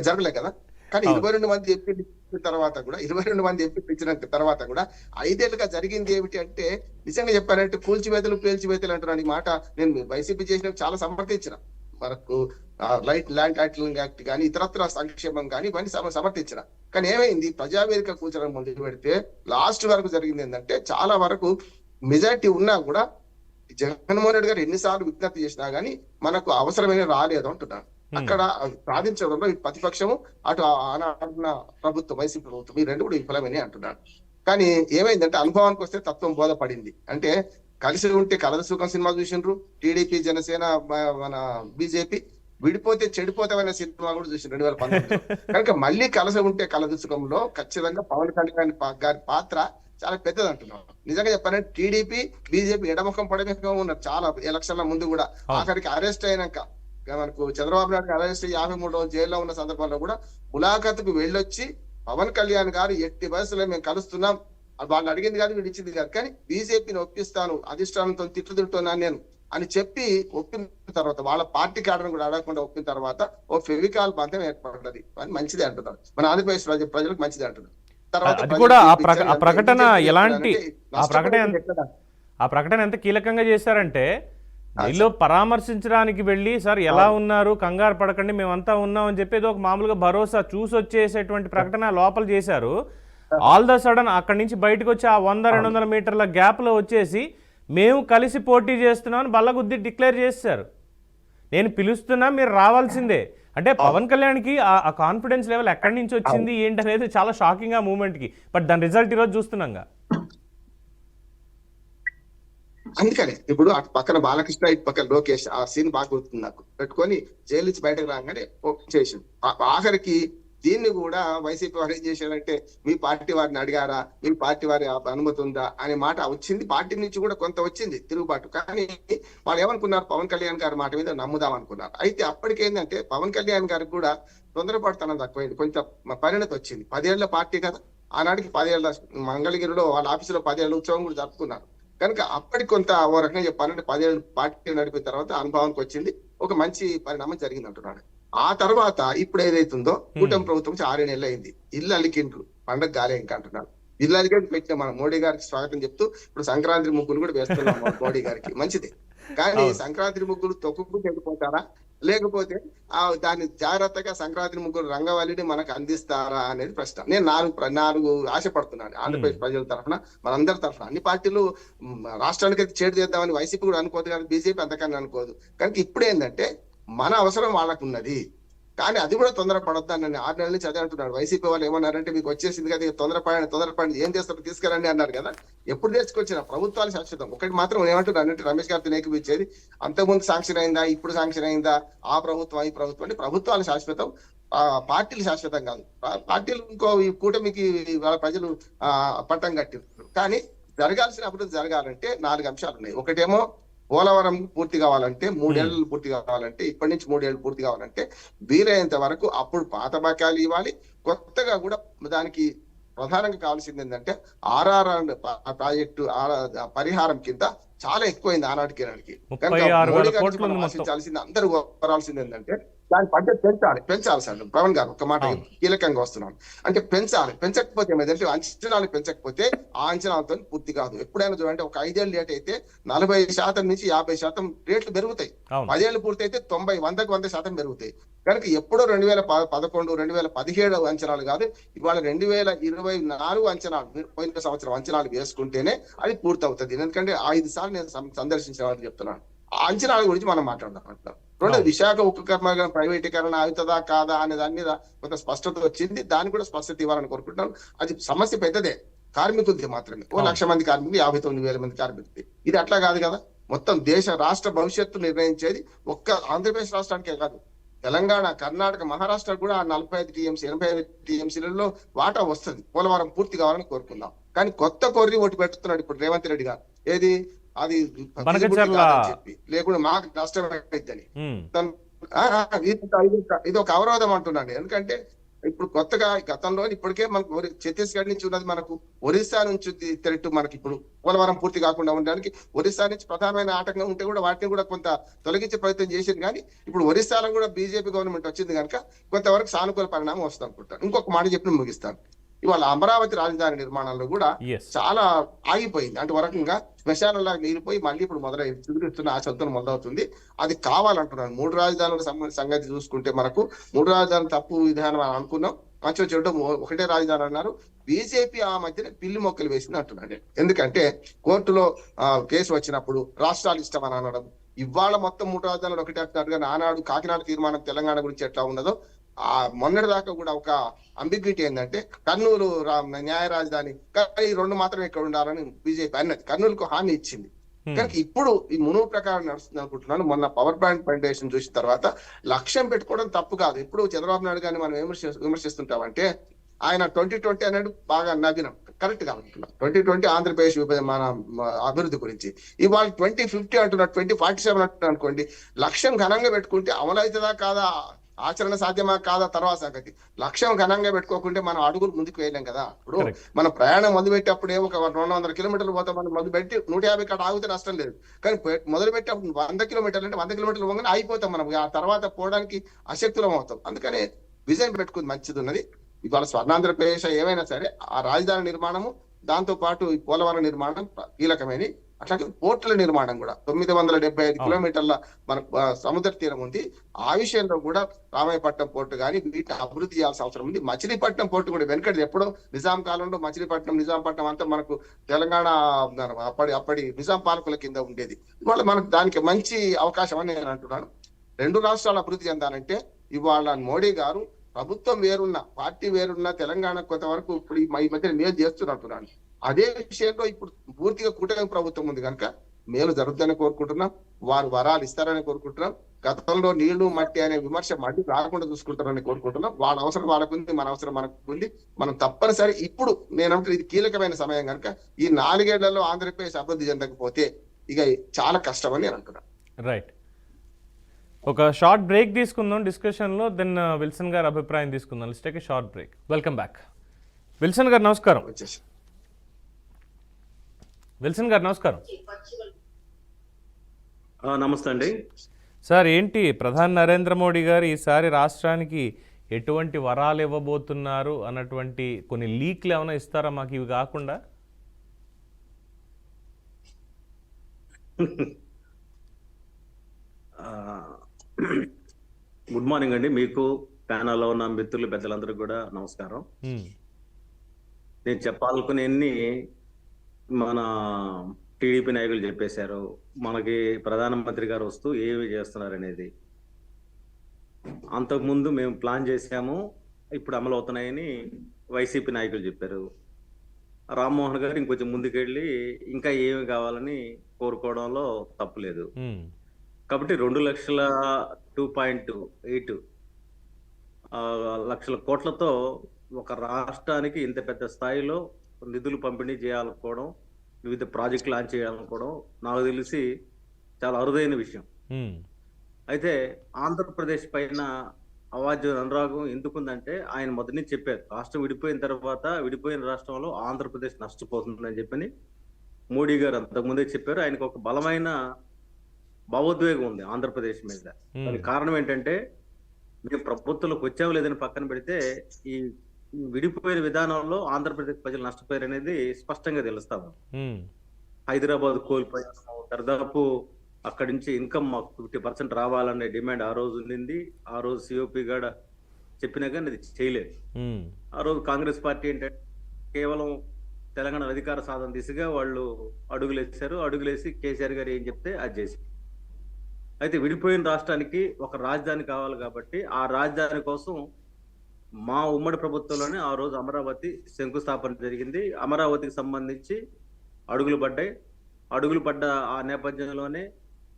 జరగలే కదా. కానీ 22 మంది ఎంపీలు ఇచ్చిన తర్వాత కూడా 22 మంది ఎంపీలు ఇచ్చిన తర్వాత కూడా 5 ఏళ్ళుగా జరిగింది ఏమిటి అంటే, నిజంగా చెప్పారంటే పేల్చివేతలు అంటున్నాను. ఈ మాట నేను వైసీపీ చేసిన చాలా సమర్థించిన. మనకు ల్యాండ్ టైటిలింగ్ యాక్ట్ కానీ ఇతరత్ర సంక్షేమం కానీ ఇవన్నీ సమర్థించిన. కానీ ఏమైంది, ప్రజావేదిక కూర్చోడం మొదలు పెడితే లాస్ట్ వరకు జరిగింది ఏంటంటే, చాలా వరకు మెజారిటీ ఉన్నా కూడా జగన్మోహన్ రెడ్డి గారు ఎన్నిసార్లు విజ్ఞప్తి చేసినా గానీ మనకు అవసరమైన రాలేదు అంటున్నాను. అక్కడ సాధించడంలో ఈ ప్రతిపక్షము, అటు ఆనాడున్న ప్రభుత్వం, వైసీపీ ప్రభుత్వం, ఈ రెండు కూడా విఫలమని అంటున్నాను. కానీ ఏమైందంటే, అనుభవానికి వస్తే తత్వం బోధపడింది. అంటే కలిసి ఉంటే కలద సుఖం సినిమా చూసిండ్రు టీడీపీ, జనసేన, మన బీజేపీ. విడిపోతే చెడిపోతామనే సినిమా కూడా చూసి 2019 కనుక మళ్ళీ కలిసి ఉంటే కలదుసుకంలో ఖచ్చితంగా పవన్ కళ్యాణ్ గారి పాత్ర చాలా పెద్దది అంటున్నాం. నిజంగా చెప్పాలంటే టీడీపీ బీజేపీ ఎడముఖం పడముఖం ఉన్నారు చాలా ఎలక్షన్ల ముందు కూడా. ఆఖరికి అరెస్ట్ అయినాక మనకు చంద్రబాబు నాయుడు అరెస్ట్ 53 రోజులు జైల్లో ఉన్న సందర్భంలో కూడా ములాఖతుకు వెళ్ళొచ్చి పవన్ కళ్యాణ్ గారు ఎట్టి వయసులో మేము కలుస్తున్నాం, వాళ్ళు అడిగింది కాదు వీడు ఇచ్చింది కాదు, కానీ బీజేపీని ఒప్పిస్తాను అధిష్టానంతో తిట్టుతున్నాను నేను అని చెప్పి ఒప్పిన తర్వాత వాళ్ళ పార్టీ క్యాడర్ కూడా అడగకుండా ఒప్పిన తర్వాత ఓ ఫెవికాల్ బంధం ఏర్పడ్డది. అని మంచిది అంటున్నారు, మన ఆంధ్రప్రదేశ్ ప్రజలకు మంచిది అంటున్నారు. అది కూడా ఆ ప్రకటన ఎలాంటి ఆ ప్రకటన ఎంత కీలకంగా చేశారంటే వీళ్ళు పరామర్శించడానికి వెళ్ళి సార్ ఎలా ఉన్నారు కంగారు పడకండి మేమంతా ఉన్నాం అని చెప్పేది ఒక మామూలుగా భరోసా చూసి వచ్చేసేటువంటి ప్రకటన లోపల చేశారు. ఆల్ ద సడన్ అక్కడి నుంచి బయటకు వచ్చి ఆ 100-200 మీటర్ల గ్యాప్ లో వచ్చేసి మేము కలిసి పోటీ చేస్తున్నామని బల్లగుద్ది డిక్లేర్ చేశారు. నేను పిలుస్తున్నా మీరు రావాల్సిందే అంటే పవన్ కళ్యాణ్కి ఆ కాన్ఫిడెన్స్ లెవెల్ ఎక్కడి నుంచి వచ్చింది ఏంటి అనేది చాలా షాకింగ్ ఆ మూమెంట్కి. బట్ దాని రిజల్ట్ ఈరోజు చూస్తున్నాంగా. అందుకనే ఇప్పుడు అటు పక్కన బాలకృష్ణ ఇటు పక్కన లోకేష్ ఆ సీన్ బాగా గుర్తుంది నాకు. పెట్టుకొని జైలు నుంచి బయటకు రాగానే చేసిండు. ఆఖరికి దీన్ని కూడా వైసీపీ వారు ఏం చేశారంటే మీ పార్టీ వారిని అడిగారా, మీ పార్టీ వారి అనుమతి ఉందా అనే మాట వచ్చింది. పార్టీ నుంచి కూడా కొంత వచ్చింది తిరుగుబాటు. కానీ వాళ్ళు ఏమనుకున్నారు, పవన్ కళ్యాణ్ గారి మాట మీద నమ్ముదాం అనుకున్నారు. అయితే అప్పటికేందంటే పవన్ కళ్యాణ్ గారికి కూడా తొందరపడతనం తక్కువైంది, కొంచెం పరిణతి వచ్చింది. 10 ఏళ్ల పార్టీ కదా, ఆనాటికి 10 ఏళ్ల మంగళగిరిలో వాళ్ళ ఆఫీసులో 10 ఏళ్ల ఉత్సవం కూడా జరుపుకున్నారు. కనుక అప్పటికి కొంత ఓ రకంగా చెప్పాలంటే 10 ఏళ్ళు పార్టీ నడిపిన తర్వాత అనుభవానికి వచ్చింది, ఒక మంచి పరిణామం జరిగింది అంటున్నాడు. ఆ తర్వాత ఇప్పుడు ఏదైతుందో కూటమి ప్రభుత్వం 6 నెలలు అయింది, ఇల్లు అలికిండ్రు పండగ గాలే ఇంకా అంటున్నారు. ఇల్లు అలిగే పెట్టిన మన మోడీ గారికి స్వాగతం చెప్తూ ఇప్పుడు సంక్రాంతి ముగ్గులు కూడా వేస్తున్నాం మోడీ గారికి, మంచిదే. కానీ సంక్రాంతి ముగ్గులు తొక్కుకు వెళ్ళిపోతారా, లేకపోతే దాన్ని జాగ్రత్తగా సంక్రాంతి ముగ్గురు రంగవల్లిని మనకు అందిస్తారా అనేది ప్రశ్న. నేను నాలుగు ఆశపడుతున్నాను ఆంధ్రప్రదేశ్ ప్రజల తరఫున, మనందరి తరఫున. అన్ని పార్టీలు రాష్ట్రానికి చేటు చేద్దామని వైసీపీ కూడా అనుకోదు, కానీ బీజేపీ అంతకన్నా అనుకోదు. కనుక ఇప్పుడు ఏంటంటే మన అవసరం వాళ్ళకు ఉన్నది, కానీ అది కూడా తొందరపడొద్దు అని 6 నెలల నుంచి అదే అంటున్నాడు. వైసీపీ వాళ్ళు ఏమన్నారంటే మీకు వచ్చేసింది కదా తొందరపడండి ఏం చేస్తారు తీసుకురండి అన్నారు కదా. ఎప్పుడు తెచ్చుకొచ్చిన ప్రభుత్వాలు శాశ్వతం. ఒకటి మాత్రం ఏమంటున్నారు అంటే రమేష్ గారితో ఏకీపించేది, అంతకుముందు శాంక్షన్ అయిందా ఇప్పుడు శాంక్షన్ అయిందా, ఆ ప్రభుత్వం ఈ ప్రభుత్వం అంటే ప్రభుత్వాలు శాశ్వతం, పార్టీలు శాశ్వతం కాదు. పార్టీలు ఇంకో ఈ కూటమికి వాళ్ళ ప్రజలు పట్టం కట్టారు. కానీ జరగాల్సిన అభివృద్ధి జరగాలంటే 4 అంశాలు ఉన్నాయి. ఒకటేమో పోలవరం పూర్తి కావాలంటే 3 ఏళ్ళు పూర్తి కావాలంటే, ఇప్పటి నుంచి 3 ఏళ్ళు పూర్తి కావాలంటే వీలైనంత వరకు అప్పుడు పాత బకాయిలు ఇవ్వాలి. కొత్తగా కూడా దానికి ప్రధానంగా కావాల్సింది ఏంటంటే ఆర్ఆర్ఆర్ ప్రాజెక్టు పరిహారం కింద చాలా ఎక్కువైంది ఆనాటికి నాటికి. ఆశించాల్సింది అందరూ కోరాల్సింది ఏంటంటే దాని బడ్జెట్ పెంచాలి సార్. పవన్ గారు ఒక మాట కీలకంగా వస్తున్నాను అంటే పెంచకపోతే ఏమైందంటే అంచనాలు పెంచకపోతే ఆ అంచనాలతో పూర్తి కాదు. ఎప్పుడైనా చూడండి ఒక 5 ఏళ్ళు లేట్ అయితే 40% నుంచి 50% రేట్లు పెరుగుతాయి. 10 ఏళ్ళు పూర్తి అయితే 100% పెరుగుతాయి. కనుక ఎప్పుడో 2011, 2017 అంచనాలు కాదు, ఇవాళ 2024 అంచనాలు, పోయిన సంవత్సరం అంచనాలు వేసుకుంటేనే అది పూర్తి అవుతుంది. ఎందుకంటే 5 సార్లు నేను సందర్శించిన వాళ్ళు చెప్తున్నాను. ఆ అంచనాల గురించి మనం మాట్లాడదాం అంటున్నాం. రెండోది విశాఖ ఉక్కు కర్మాగారం ప్రైవేటీకరణ అవుతుందా కాదా అనే దాని మీద కొంత స్పష్టత వచ్చింది, దానికి కూడా స్పష్టత ఇవ్వాలని కోరుకుంటున్నాను. అది సమస్య పెద్దదే, కార్మికులది మాత్రమే. 1,00,000 మంది కార్మికులు, 59,000 మంది కార్మికులు. ఇది అట్లా కాదు కదా, మొత్తం దేశ రాష్ట్ర భవిష్యత్తు నిర్ణయించేది ఒక్క ఆంధ్రప్రదేశ్ రాష్ట్రానికే కాదు, తెలంగాణ, కర్ణాటక, మహారాష్ట్ర కూడా 45 టీఎంసీ 85 టీఎంసీలలో వాటా వస్తుంది. పోలవరం పూర్తి కావాలని కోరుకుందాం. కానీ కొత్త కొర్రి ఓటు పెడుతున్నాడు ఇప్పుడు రేవంత్ రెడ్డి గారు. ఏది అది చెప్పి లేకుండా మాకు నష్టం అయిద్దని ఇది ఒక అవరోధం అంటున్నాను. ఎందుకంటే ఇప్పుడు కొత్తగా గతంలో ఇప్పటికే మనకు ఛత్తీస్గఢ్ నుంచి ఉన్నది, మనకు ఒరిస్సా నుంచి థ్రెట్ మనకి ఇప్పుడు పోలవరం పూర్తి కాకుండా ఉండడానికి ఒరిస్సా నుంచి ప్రధానమైన ఆటంకం ఉంటే కూడా వాటిని కూడా కొంత తొలగించే ప్రయత్నం చేసింది. కానీ ఇప్పుడు ఒరిస్సాలో కూడా బీజేపీ గవర్నమెంట్ వచ్చింది కనుక కొంతవరకు సానుకూల పరిణామం వస్తుంది అనుకుంటాను. ఇంకొక మాట చెప్పి ముగిస్తాను. ఇవాళ అమరావతి రాజధాని నిర్మాణంలో కూడా చాలా ఆగిపోయింది. అంటే వరకంగా శ్మశానంలాగా నీరిపోయి మళ్ళీ ఇప్పుడు మొదలైంది, చూపిస్తున్న ఆశతో మొదలవుతుంది. అది కావాలంటున్నాను. 3 రాజధానుల సంగతి చూసుకుంటే మనకు 3 రాజధానులు తప్పు విధానం అని అనుకున్నాం, మంచిగా చెడ్డ ఒకటే రాజధాని అన్నారు. బీజేపీ ఆ మధ్యన పిల్లి మొక్కలు వేసింది అంటున్నాను. ఎందుకంటే కోర్టులో కేసు వచ్చినప్పుడు రాష్ట్రాలు ఇష్టం అని అనడం, ఇవాళ మొత్తం 3 రాజధానులు ఒకటే అంటున్నారు. కానీ ఆనాడు కాకినాడ తీర్మానం తెలంగాణ గురించి ఎట్లా ఉన్నదో మొన్నటి దాకా కూడా ఒక అంబిగ్విటీ ఏంటంటే కర్నూలు న్యాయ రాజధాని, కానీ 2 మాత్రం ఇక్కడ ఉండాలని బీజేపీ అన్నది. కర్నూలుకు హామీ ఇచ్చింది, కనుక ఇప్పుడు ఈ మునుగు ప్రకారం నడుస్తుంది అనుకుంటున్నాను. మొన్న పవర్ ప్లాంట్ ఫౌండేషన్ చూసిన తర్వాత లక్ష్యం పెట్టుకోవడం తప్పు కాదు. ఇప్పుడు చంద్రబాబు నాయుడు గారిని మనం విమర్శిస్తుంటామంటే ఆయన 2020 అనేది బాగా నవీనం, కరెక్ట్ గా అనుకుంటున్నాం. 2020 ఆంధ్రప్రదేశ్ మన అభివృద్ధి గురించి. ఇవాళ 2050 అంటున్నారు, 2047 అంటున్నారు అనుకోండి. లక్ష్యం ఘనంగా పెట్టుకుంటే అమలవుతుందా కాదా, ఆచరణ సాధ్యమా కాదా తర్వాత సంగతి. లక్ష్యం ఘనంగా పెట్టుకోకుంటే మనం అడుగులు ముందుకు వేయలేం కదా. ఇప్పుడు మన ప్రయాణం మొదలుపెట్టేప్పుడే ఒక 200 కిలోమీటర్లు పోతే మనం మొదలుపెట్టి 150 కాడ ఆగితే నష్టం లేదు. కానీ మొదలుపెట్టేప్పుడు 100 కిలోమీటర్లు అంటే 100 కిలోమీటర్లు పోగానే అయిపోతాం మనం. ఆ తర్వాత పోవడానికి అశక్తులం అవుతాం. అందుకని విజయం పెట్టుకుంది మంచిది ఉన్నది. ఇవాళ స్వర్ణాంధ్రప్రదేశ్ ఏమైనా సరే ఆ రాజధాని నిర్మాణము, దాంతో పాటు ఈ పోలవరం నిర్మాణం కీలకమైన. అట్లాగే పోర్టుల నిర్మాణం కూడా 975 కిలోమీటర్ల మన సముద్ర తీరం ఉంది. ఆ విషయంలో కూడా రామాయపట్నం పోర్టు కానీ వీటిని అభివృద్ధి చేయాల్సిన అవసరం ఉంది. మచిలీపట్నం పోర్టు కూడా వెనకటి ఎప్పుడో నిజాం కాలంలో మచిలీపట్నం నిజాంపట్నం అంతా మనకు తెలంగాణ అప్పటి నిజాం పాలకుల కింద ఉండేది. ఇవాళ మనకు దానికి మంచి అవకాశం అని నేను అంటున్నాను. 2 రాష్ట్రాలు అభివృద్ధి చెందాలంటే ఇవాళ మోడీ గారు ప్రభుత్వం వేరున్న, పార్టీ వేరున్న తెలంగాణ కొంతవరకు ఇప్పుడు ఈ మధ్య మేలు చేస్తున్నట్టున్నాను. అదే విషయంలో ఇప్పుడు పూర్తిగా కూటమి ప్రభుత్వం ఉంది కనుక మేలు జరుగుతుందని కోరుకుంటున్నాం. వారు వరాలు ఇస్తారని కోరుకుంటున్నాం. గతంలో నీళ్లు మట్టి అనే విమర్శ మట్టి రాకుండా చూసుకుంటారని కోరుకుంటున్నాం. వాళ్ళ అవసరం వాళ్ళకుంది, మన అవసరం మనకు ఉంది. మనం తప్పనిసరి ఇప్పుడు నేనంటే ఇది కీలకమైన సమయం కనుక ఈ 4 ఏళ్లలో ఆంధ్రప్రదేశ్ అభివృద్ధి చెందకపోతే ఇక చాలా కష్టం అని నేను అంటున్నాను. రైట్, ఒక షార్ట్ బ్రేక్ తీసుకుందాం డిస్కషన్లో, దెన్ విల్సన్ గారి అభిప్రాయం తీసుకుందాం. Let's take a short break. Welcome back. Wilson గారు నమస్కారం. విల్సన్ గారు నమస్కారం. నమస్తే అండి సార్, ఏంటి ప్రధాని నరేంద్ర మోడీ గారు ఈసారి రాష్ట్రానికి ఎటువంటి వరాలు ఇవ్వబోతున్నారు అన్నటువంటి కొన్ని లీక్లు ఏమైనా ఇస్తారా మాకు ఇవి కాకుండా? గుడ్ మార్నింగ్ అండి. మీకు ప్యానల్లో ఉన్న మిత్రులు పెద్దలందరూ కూడా నమస్కారం. నేను చెప్పాలనుకునేన్ని మన టీడీపీ నాయకులు చెప్పేశారు. మనకి ప్రధానమంత్రి గారు వస్తూ ఏమి చేస్తున్నారు అనేది అంతకుముందు మేము ప్లాన్ చేశాము, ఇప్పుడు అమలు అవుతున్నాయని వైసీపీ నాయకులు చెప్పారు. రామ్మోహన్ గారు ఇంకొంచెం ముందుకెళ్ళి ఇంకా ఏమి కావాలని కోరుకోవడంలో తప్పులేదు. కాబట్టి 2,02.8 లక్షల కోట్లతో ఒక రాష్ట్రానికి ఇంత పెద్ద స్థాయిలో నిధులు పంపిణీ చేయాలనుకోవడం, వివిధ ప్రాజెక్టులు లాంచ్ చేయాలనుకోవడం నాకు తెలిసి చాలా అరుదైన విషయం. అయితే ఆంధ్రప్రదేశ్ పైన అవాజ్యం అనురాగం ఎందుకుందంటే ఆయన మొదటి నుంచి చెప్పారు, రాష్ట్రం విడిపోయిన తర్వాత విడిపోయిన రాష్ట్రంలో ఆంధ్రప్రదేశ్ నష్టపోతుందని చెప్పని మోడీ గారు అంతకుముందే చెప్పారు. ఆయనకు ఒక బలమైన భావోద్వేగం ఉంది ఆంధ్రప్రదేశ్ మీద. దానికి కారణం ఏంటంటే మేము ప్రభుత్వంలోకి వచ్చాము లేదని పక్కన పెడితే ఈ విడిపోయిన విధానంలో ఆంధ్రప్రదేశ్ ప్రజలు నష్టపోయారు అనేది స్పష్టంగా తెలుస్తాము. హైదరాబాద్ కోల్పోయాము, దాదాపు అక్కడి నుంచి ఇన్కమ్ మాకు 50% రావాలనే డిమాండ్ ఆ రోజు ఉండింది. ఆ రోజు సిఓపి గడ చెప్పినా కానీ అది చేయలేదు. ఆ రోజు కాంగ్రెస్ పార్టీ ఏంటంటే కేవలం తెలంగాణ అధికార సాధన దిశగా వాళ్ళు అడుగులేశారు. అడుగులేసి కేసీఆర్ గారు ఏం చెప్తే అది చేసి, అయితే విడిపోయిన రాష్ట్రానికి ఒక రాజధాని కావాలి కాబట్టి ఆ రాజధాని కోసం మా ఉమ్మడి ప్రభుత్వంలోనే ఆ రోజు అమరావతి శంకుస్థాపన జరిగింది. అమరావతికి సంబంధించి అడుగులు పడ్డ ఆ నేపథ్యంలోనే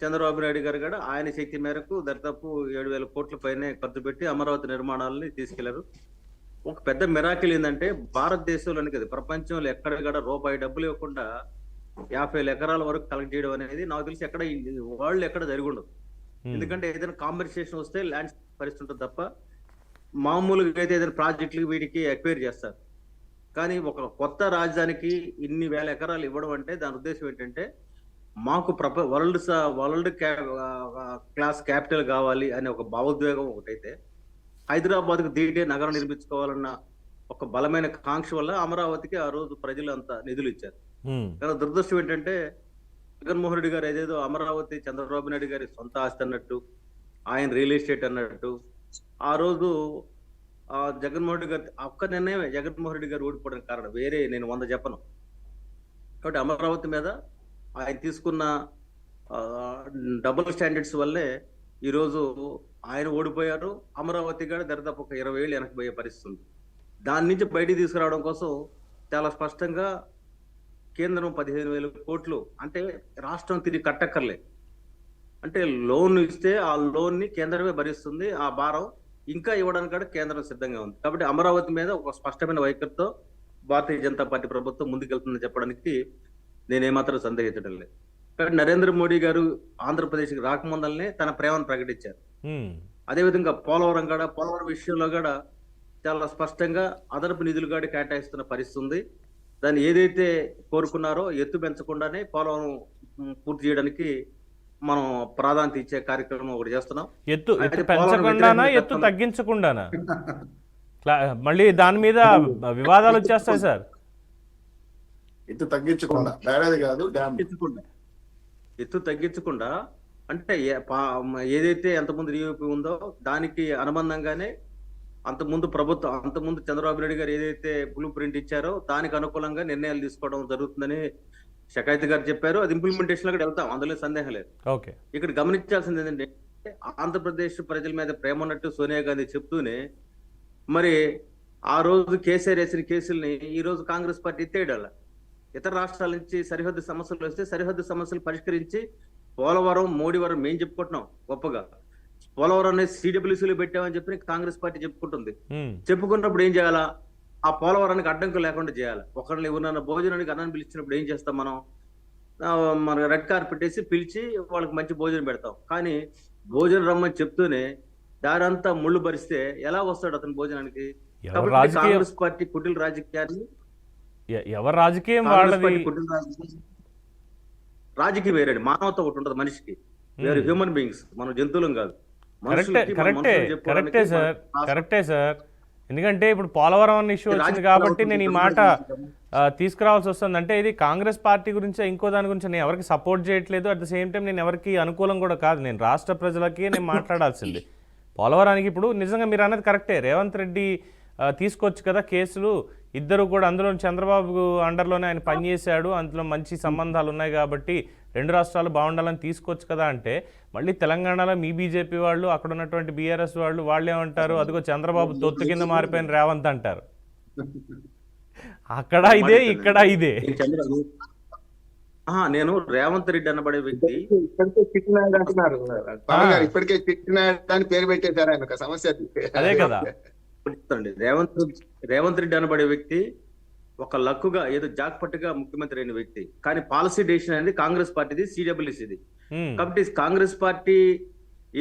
చంద్రబాబు నాయుడు గారు కూడా ఆయన శక్తి మేరకు దాదాపు 7,000 కోట్ల పైనే ఖర్చు పెట్టి అమరావతి నిర్మాణాలని తీసుకెళ్లారు. ఒక పెద్ద మిరాకిల్ ఏంటంటే భారతదేశంలోని కదా ప్రపంచంలో ఎక్కడ కూడా రూపాయి డబ్బులు ఇవ్వకుండా 50,000 ఎకరాల వరకు కలెక్ట్ చేయడం అనేది నాకు తెలిసి ఎక్కడ వరల్డ్ ఎక్కడ జరిగి ఉండదు. ఎందుకంటే ఏదైనా కాంపెన్సేషన్ వస్తే ల్యాండ్ పరిస్థితి ఉంటుంది తప్ప మామూలుగా అయితే ఏదైనా ప్రాజెక్టులు వీటికి ఎక్వైర్ చేస్తారు. కానీ ఒక కొత్త రాజధానికి ఇన్ని వేల ఎకరాలు ఇవ్వడం అంటే దాని ఉద్దేశం ఏంటంటే మాకు వరల్డ్ క్లాస్ క్యాపిటల్ కావాలి అనే ఒక భావోద్వేగం ఒకటైతే, హైదరాబాద్కు దీటే నగరం నిర్మించుకోవాలన్న ఒక బలమైన కాంక్ష వల్ల అమరావతికి ఆ రోజు ప్రజలు అంత నిధులు ఇచ్చారు. కానీ దురదృష్టం ఏంటంటే జగన్మోహన్ రెడ్డి గారు ఏదేదో అమరావతి చంద్రబాబు నాయుడు గారి సొంత ఆస్తి అన్నట్టు, ఆయన రియల్ ఎస్టేట్ అన్నట్టు ఆ రోజు జగన్మోహన్ రెడ్డి గారు ఒక్క నిర్ణయమే జగన్మోహన్ రెడ్డి గారు ఓడిపోవడానికి కారణం, వేరే నేను 100 చెప్పను. కాబట్టి అమరావతి మీద ఆయన తీసుకున్న డబుల్ స్టాండర్డ్స్ వల్లే ఈరోజు ఆయన ఓడిపోయారు. అమరావతి కూడా దాదాపు ఒక 20 ఏళ్ళు వెనక్కిపోయే పరిస్థితి ఉంది. దాని నుంచి బయటికి తీసుకురావడం కోసం చాలా స్పష్టంగా కేంద్రం 15,000 కోట్లు అంటే రాష్ట్రం తిరిగి కట్టక్కర్లే. అంటే లోన్ ఇస్తే ఆ లోన్ ని కేంద్రమే భరిస్తుంది. ఆ భారం ఇంకా ఇవ్వడానికి కూడా కేంద్రం సిద్ధంగా ఉంది. కాబట్టి అమరావతి మీద ఒక స్పష్టమైన వైఖరితో భారతీయ జనతా పార్టీ ప్రభుత్వం ముందుకెళ్తుందని చెప్పడానికి నేనేమాత్రం సందేహించడం లేదు. కాబట్టి నరేంద్ర మోడీ గారు ఆంధ్రప్రదేశ్కి రాకముందలనే తన ప్రేమను ప్రకటించారు. అదేవిధంగా పోలవరం విషయంలో కూడా చాలా స్పష్టంగా అదనపు నిధులు కూడా కేటాయిస్తున్న పరిస్థితి ఉంది. దాన్ని ఏదైతే కోరుకున్నారో ఎత్తు పెంచకుండానే పోలవరం పూర్తి చేయడానికి మనం ప్రాధాన్యత ఇచ్చే కార్యక్రమం ఒకటి చేస్తున్నాం. ఎత్తు పెంచకుండానా ఎత్తు తగ్గించకుండానా? మళ్ళీ దాని మీద వివాదాలు వచ్చేస్తాయి సార్. ఎత్తు తగ్గించకుండా బ్యారేజ్ కాదు, డ్యామ్ ఎత్తు తగ్గించకుండా అంటే ఏదైతే ఎంతమంది రీఓపీ ఉందో దానికి అనుబంధంగానే అంతకుముందు చంద్రబాబు నాయుడు గారు ఏదైతే బ్లూ ప్రింట్ ఇచ్చారో దానికి అనుకూలంగా నిర్ణయాలు తీసుకోవడం జరుగుతుందని షకాయత్ గారు చెప్పారు. అది ఇంప్లిమెంటేషన్ లో కూడా వెళ్తాం, అందులో సందేహం లేదు. ఇక్కడ గమనించాల్సింది ఏంటంటే ఆంధ్రప్రదేశ్ ప్రజల మీద ప్రేమ ఉన్నట్టు సోనియా గాంధీ చెప్తూనే మరి ఆ రోజు కేసీఆర్ వేసిన కేసుల్ని ఈ రోజు కాంగ్రెస్ పార్టీ ఎత్తేయడాల. ఇతర రాష్ట్రాల నుంచి సరిహద్దు సమస్యలు వస్తే సరిహద్దు సమస్యలు పరిష్కరించి పోలవరం మోడీవరం మేం చెప్పుకుంటున్నాం గొప్పగా. పోలవరం అనేది సిడబ్ల్యూసీలో పెట్టామని చెప్పి కాంగ్రెస్ పార్టీ చెప్పుకుంటుంది. చెప్పుకున్నప్పుడు ఏం చేయాలా? ఆ పోలవరానికి అడ్డంకులు లేకుండా చేయాలి. ఒకరిని ఎవరన్నా భోజనానికి అన్నం పిలిచినప్పుడు ఏం చేస్తాం మనం? మన రెడ్ కార్పెట్ వేసి పిలిచి వాళ్ళకి మంచి భోజనం పెడతాం. కానీ భోజనం రమ్మని చెప్తూనే దారంతా ముళ్ళు భరిస్తే ఎలా వస్తాడు అతని భోజనానికి? కాంగ్రెస్ పార్టీ కుటిల రాజకీయాన్ని ఎవరు రాజకీయం రాజకీయం వేరండి. మానవత ఒకటి ఉంటుంది మనిషికి. వేరే హ్యూమన్ బీయింగ్స్, మనం జంతువులం కాదు. కరెక్టే సార్. ఎందుకంటే ఇప్పుడు పోలవరం అన్న ఇష్యూ వచ్చింది కాబట్టి నేను ఈ మాట తీసుకురావాల్సి వస్తుంది. అంటే ఇది కాంగ్రెస్ పార్టీ గురించి ఇంకో దాని గురించి నేను ఎవరికి సపోర్ట్ చేయట్లేదు. అట్ ద సేమ్ టైం నేను ఎవరికి అనుకూలం కూడా కాదు. నేను రాష్ట్ర ప్రజలకి నేను మాట్లాడాల్సింది. పోలవరానికి ఇప్పుడు నిజంగా మీరు అన్నది కరెక్టే. రేవంత్ రెడ్డి తీసుకోవచ్చు కదా కేసులు. ఇద్దరు కూడా అందులో చంద్రబాబు అండర్లోనే ఆయన పనిచేశాడు, అందులో మంచి సంబంధాలు ఉన్నాయి కాబట్టి రెండు రాష్ట్రాలు బాగుండాలని తీసుకోవచ్చు కదా అంటే మళ్ళీ తెలంగాణలో మీ బీజేపీ వాళ్ళు, అక్కడ ఉన్నటువంటి బీఆర్ఎస్ వాళ్ళు ఏమంటారు? అదిగో చంద్రబాబు తొత్తు కింద మారిపోయిన రేవంత్ అంటారు. అక్కడ ఇదే, ఇక్కడ ఇదే. నేను రేవంత్ రెడ్డి అనబడే వ్యక్తి ఇప్పటికే చిట్టినాయుడు అంటున్నారు. ఇప్పటికే చిట్టినాయుడు అని పేరు పెట్టేశారు ఆయన. సమస్య అదే కదా. రేవంత్ రెడ్డి అనబడే వ్యక్తి ఒక లక్కుగా ఏదో జాక్పట్టుగా ముఖ్యమంత్రి అయిన వ్యక్తి. కానీ పాలసీ డెసిషన్ అనేది కాంగ్రెస్ పార్టీది, సిడబ్ల్యూసీది. కాబట్టి కాంగ్రెస్ పార్టీ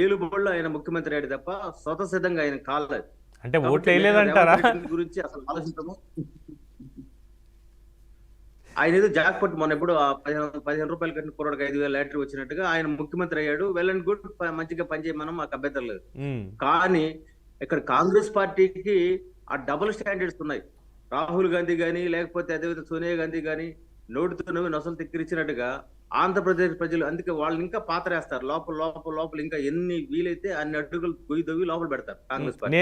ఏలుబడిలో ఆయన ముఖ్యమంత్రి అయ్యాడు తప్ప స్వతసిద్ధంగా ఆయన కాలేదు. అంటే ఓట్లు వేయలేదంటారా? గురించి అసలు ఆలోచించము. ఆయన ఏదో జాక్పట్ మొన్న ఎప్పుడు 15 రూపాయలు కట్టిన కుర్రాడికి 5,000 లాటరీ వచ్చినట్టుగా ఆయన ముఖ్యమంత్రి అయ్యాడు. వెల్ అండ్ గుడ్, మంచిగా పనిచేయమనం మాకు అభ్యంతరం లేదు. కానీ ఇక్కడ కాంగ్రెస్ పార్టీకి ఆ డబుల్ స్టాండర్డ్స్ ఉన్నాయి. రాహుల్ గాంధీ గాని లేకపోతే అదేవిధంగా సోనియా గాంధీ గాని నోటితో నొసలు తిక్కిరిచ్చినట్టుగా ఆంధ్రప్రదేశ్ ప్రజలు అందుకే వాళ్ళని ఇంకా పాతరేస్తారు. లోపల ఇంకా ఎన్ని వీలైతే అన్ని అడ్డుగులు గొయ్యి లోపల పెడతారు కాంగ్రెస్ పార్టీ.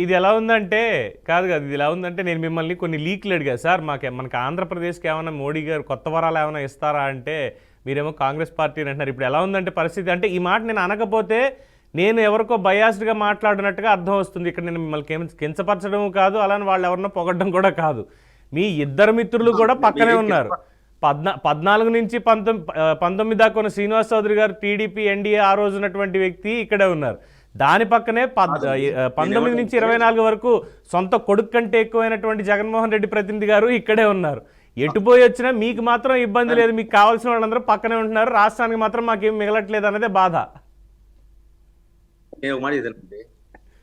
ఇది ఎలా ఉందంటే ఇది ఎలా ఉందంటే నేను మిమ్మల్ని కొన్ని లీక్లు అడిగా సార్, మనకి ఆంధ్రప్రదేశ్కి ఏమైనా మోడీ గారు కొత్త వరాలు ఏమైనా ఇస్తారా అంటే మీరేమో కాంగ్రెస్ పార్టీ అంటున్నారు. ఇప్పుడు ఎలా ఉందంటే పరిస్థితి అంటే ఈ మాట నేను అనకపోతే నేను ఎవరికో బయాస్డ్గా మాట్లాడినట్టుగా అర్థం వస్తుంది. ఇక్కడ నేను మిమ్మల్ని కించపరచడం కాదు, అలానే వాళ్ళు ఎవరినో పొగడ్డం కూడా కాదు. మీ ఇద్దరు మిత్రులు కూడా పక్కనే ఉన్నారు. 14 నుంచి 19 దాకా ఉన్న శ్రీనివాస్ చౌదరి గారు టీడీపీ ఎన్డీఏ ఆ రోజు ఉన్నటువంటి వ్యక్తి ఇక్కడే ఉన్నారు. దాని పక్కనే 19 నుంచి 24 వరకు సొంత కొడుకు కంటే ఎక్కువైనటువంటి జగన్మోహన్ రెడ్డి ప్రతినిధి గారు ఇక్కడే ఉన్నారు. ఎటుపోయి వచ్చినా మీకు మాత్రం ఇబ్బంది లేదు, మీకు కావాల్సిన వాళ్ళందరూ పక్కనే ఉంటున్నారు. రాష్ట్రానికి మాత్రం మాకేం మిగలట్లేదు అన్నదే బాధ. నేను ఒక మాట ఇదండి,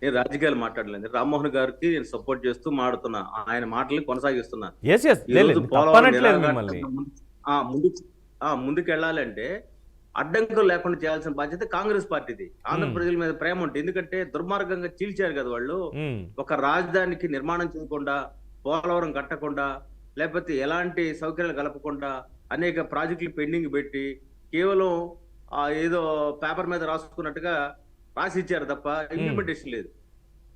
నేను రాజకీయాలు మాట్లాడలేదు. రామ్మోహన్ గారికి నేను సపోర్ట్ చేస్తూ మాడుతున్నా, ఆయన మాటల్ని కొనసాగిస్తున్నా. ముందుకు వెళ్ళాలంటే అడ్డంకులు లేకుండా చేయాల్సిన బాధ్యత కాంగ్రెస్ పార్టీది. ఆంధ్ర ప్రజల మీద ప్రేమ ఉంటుంది. ఎందుకంటే దుర్మార్గంగా చీల్చారు కదా వాళ్ళు. ఒక రాజధానికి నిర్మాణం చేయకుండా, పోలవరం కట్టకుండా, లేకపోతే ఎలాంటి సౌకర్యాలు కలపకుండా అనేక ప్రాజెక్టులు పెండింగ్ పెట్టి కేవలం ఏదో పేపర్ మీద రాసుకున్నట్టుగా రాసి ఇచ్చారు తప్ప ఇంప్లిమెంటేషన్ లేదు.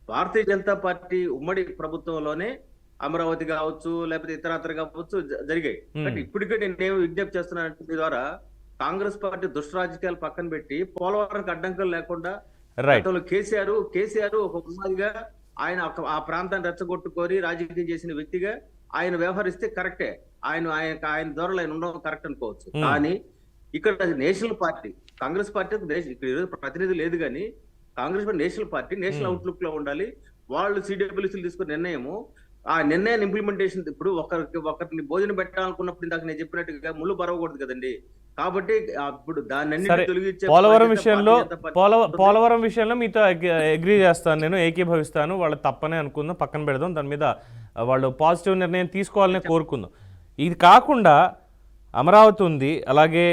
భారతీయ జనతా పార్టీ ఉమ్మడి ప్రభుత్వంలోనే అమరావతి కావచ్చు, లేకపోతే ఇతరత్ర కావచ్చు జరిగాయి. బట్ ఇప్పటికే నేను విజ్ఞప్తి చేస్తున్నానంటే మీ ద్వారా కాంగ్రెస్ పార్టీ దుష్ట రాజకీయాలు పక్కన పెట్టి పోలవరానికి అడ్డంకులు లేకుండా కేసీఆర్ ఒక ఉమ్మడిగా ఆయన ఆ ప్రాంతాన్ని రెచ్చగొట్టుకొని రాజకీయం చేసిన వ్యక్తిగా ఆయన వ్యవహరిస్తే కరెక్టే, ఆయన ధోరణిలో ఆయన ఉండడం కరెక్ట్ అనుకోవచ్చు. కానీ ఇక్కడ నేషనల్ పార్టీ, కాంగ్రెస్ పార్టీ ఇక్కడ ఈరోజు ప్రతినిధి లేదు, కానీ Congress party national party, national outlook లో ఉండాలి. వాళ్ళు సిడబ్ల్యూసీలు తీసుకున్న నిర్ణయము, ఆ నిర్ణయాన్ని ఇంప్లిమెంటేషన్, ఇప్పుడు ఒకరిని భోజనం పెట్టాలనుకున్నప్పుడు ఇందాక నేను చెప్పినట్టుగా ముళ్ళు పరవకూడదు కదండి. కాబట్టి ఇప్పుడు దాన్ని తొలగించే పోలవరం విషయంలో మీతో అగ్రీ చేస్తాను, నేను ఏకీభవిస్తాను. వాళ్ళు తప్పనే అనుకుందాం, పక్కన పెడదాం, దాని మీద వాళ్ళు పాజిటివ్ నిర్ణయం తీసుకోవాలని కోరుకుందాం. ఇది కాకుండా అమరావతి ఉంది, అలాగే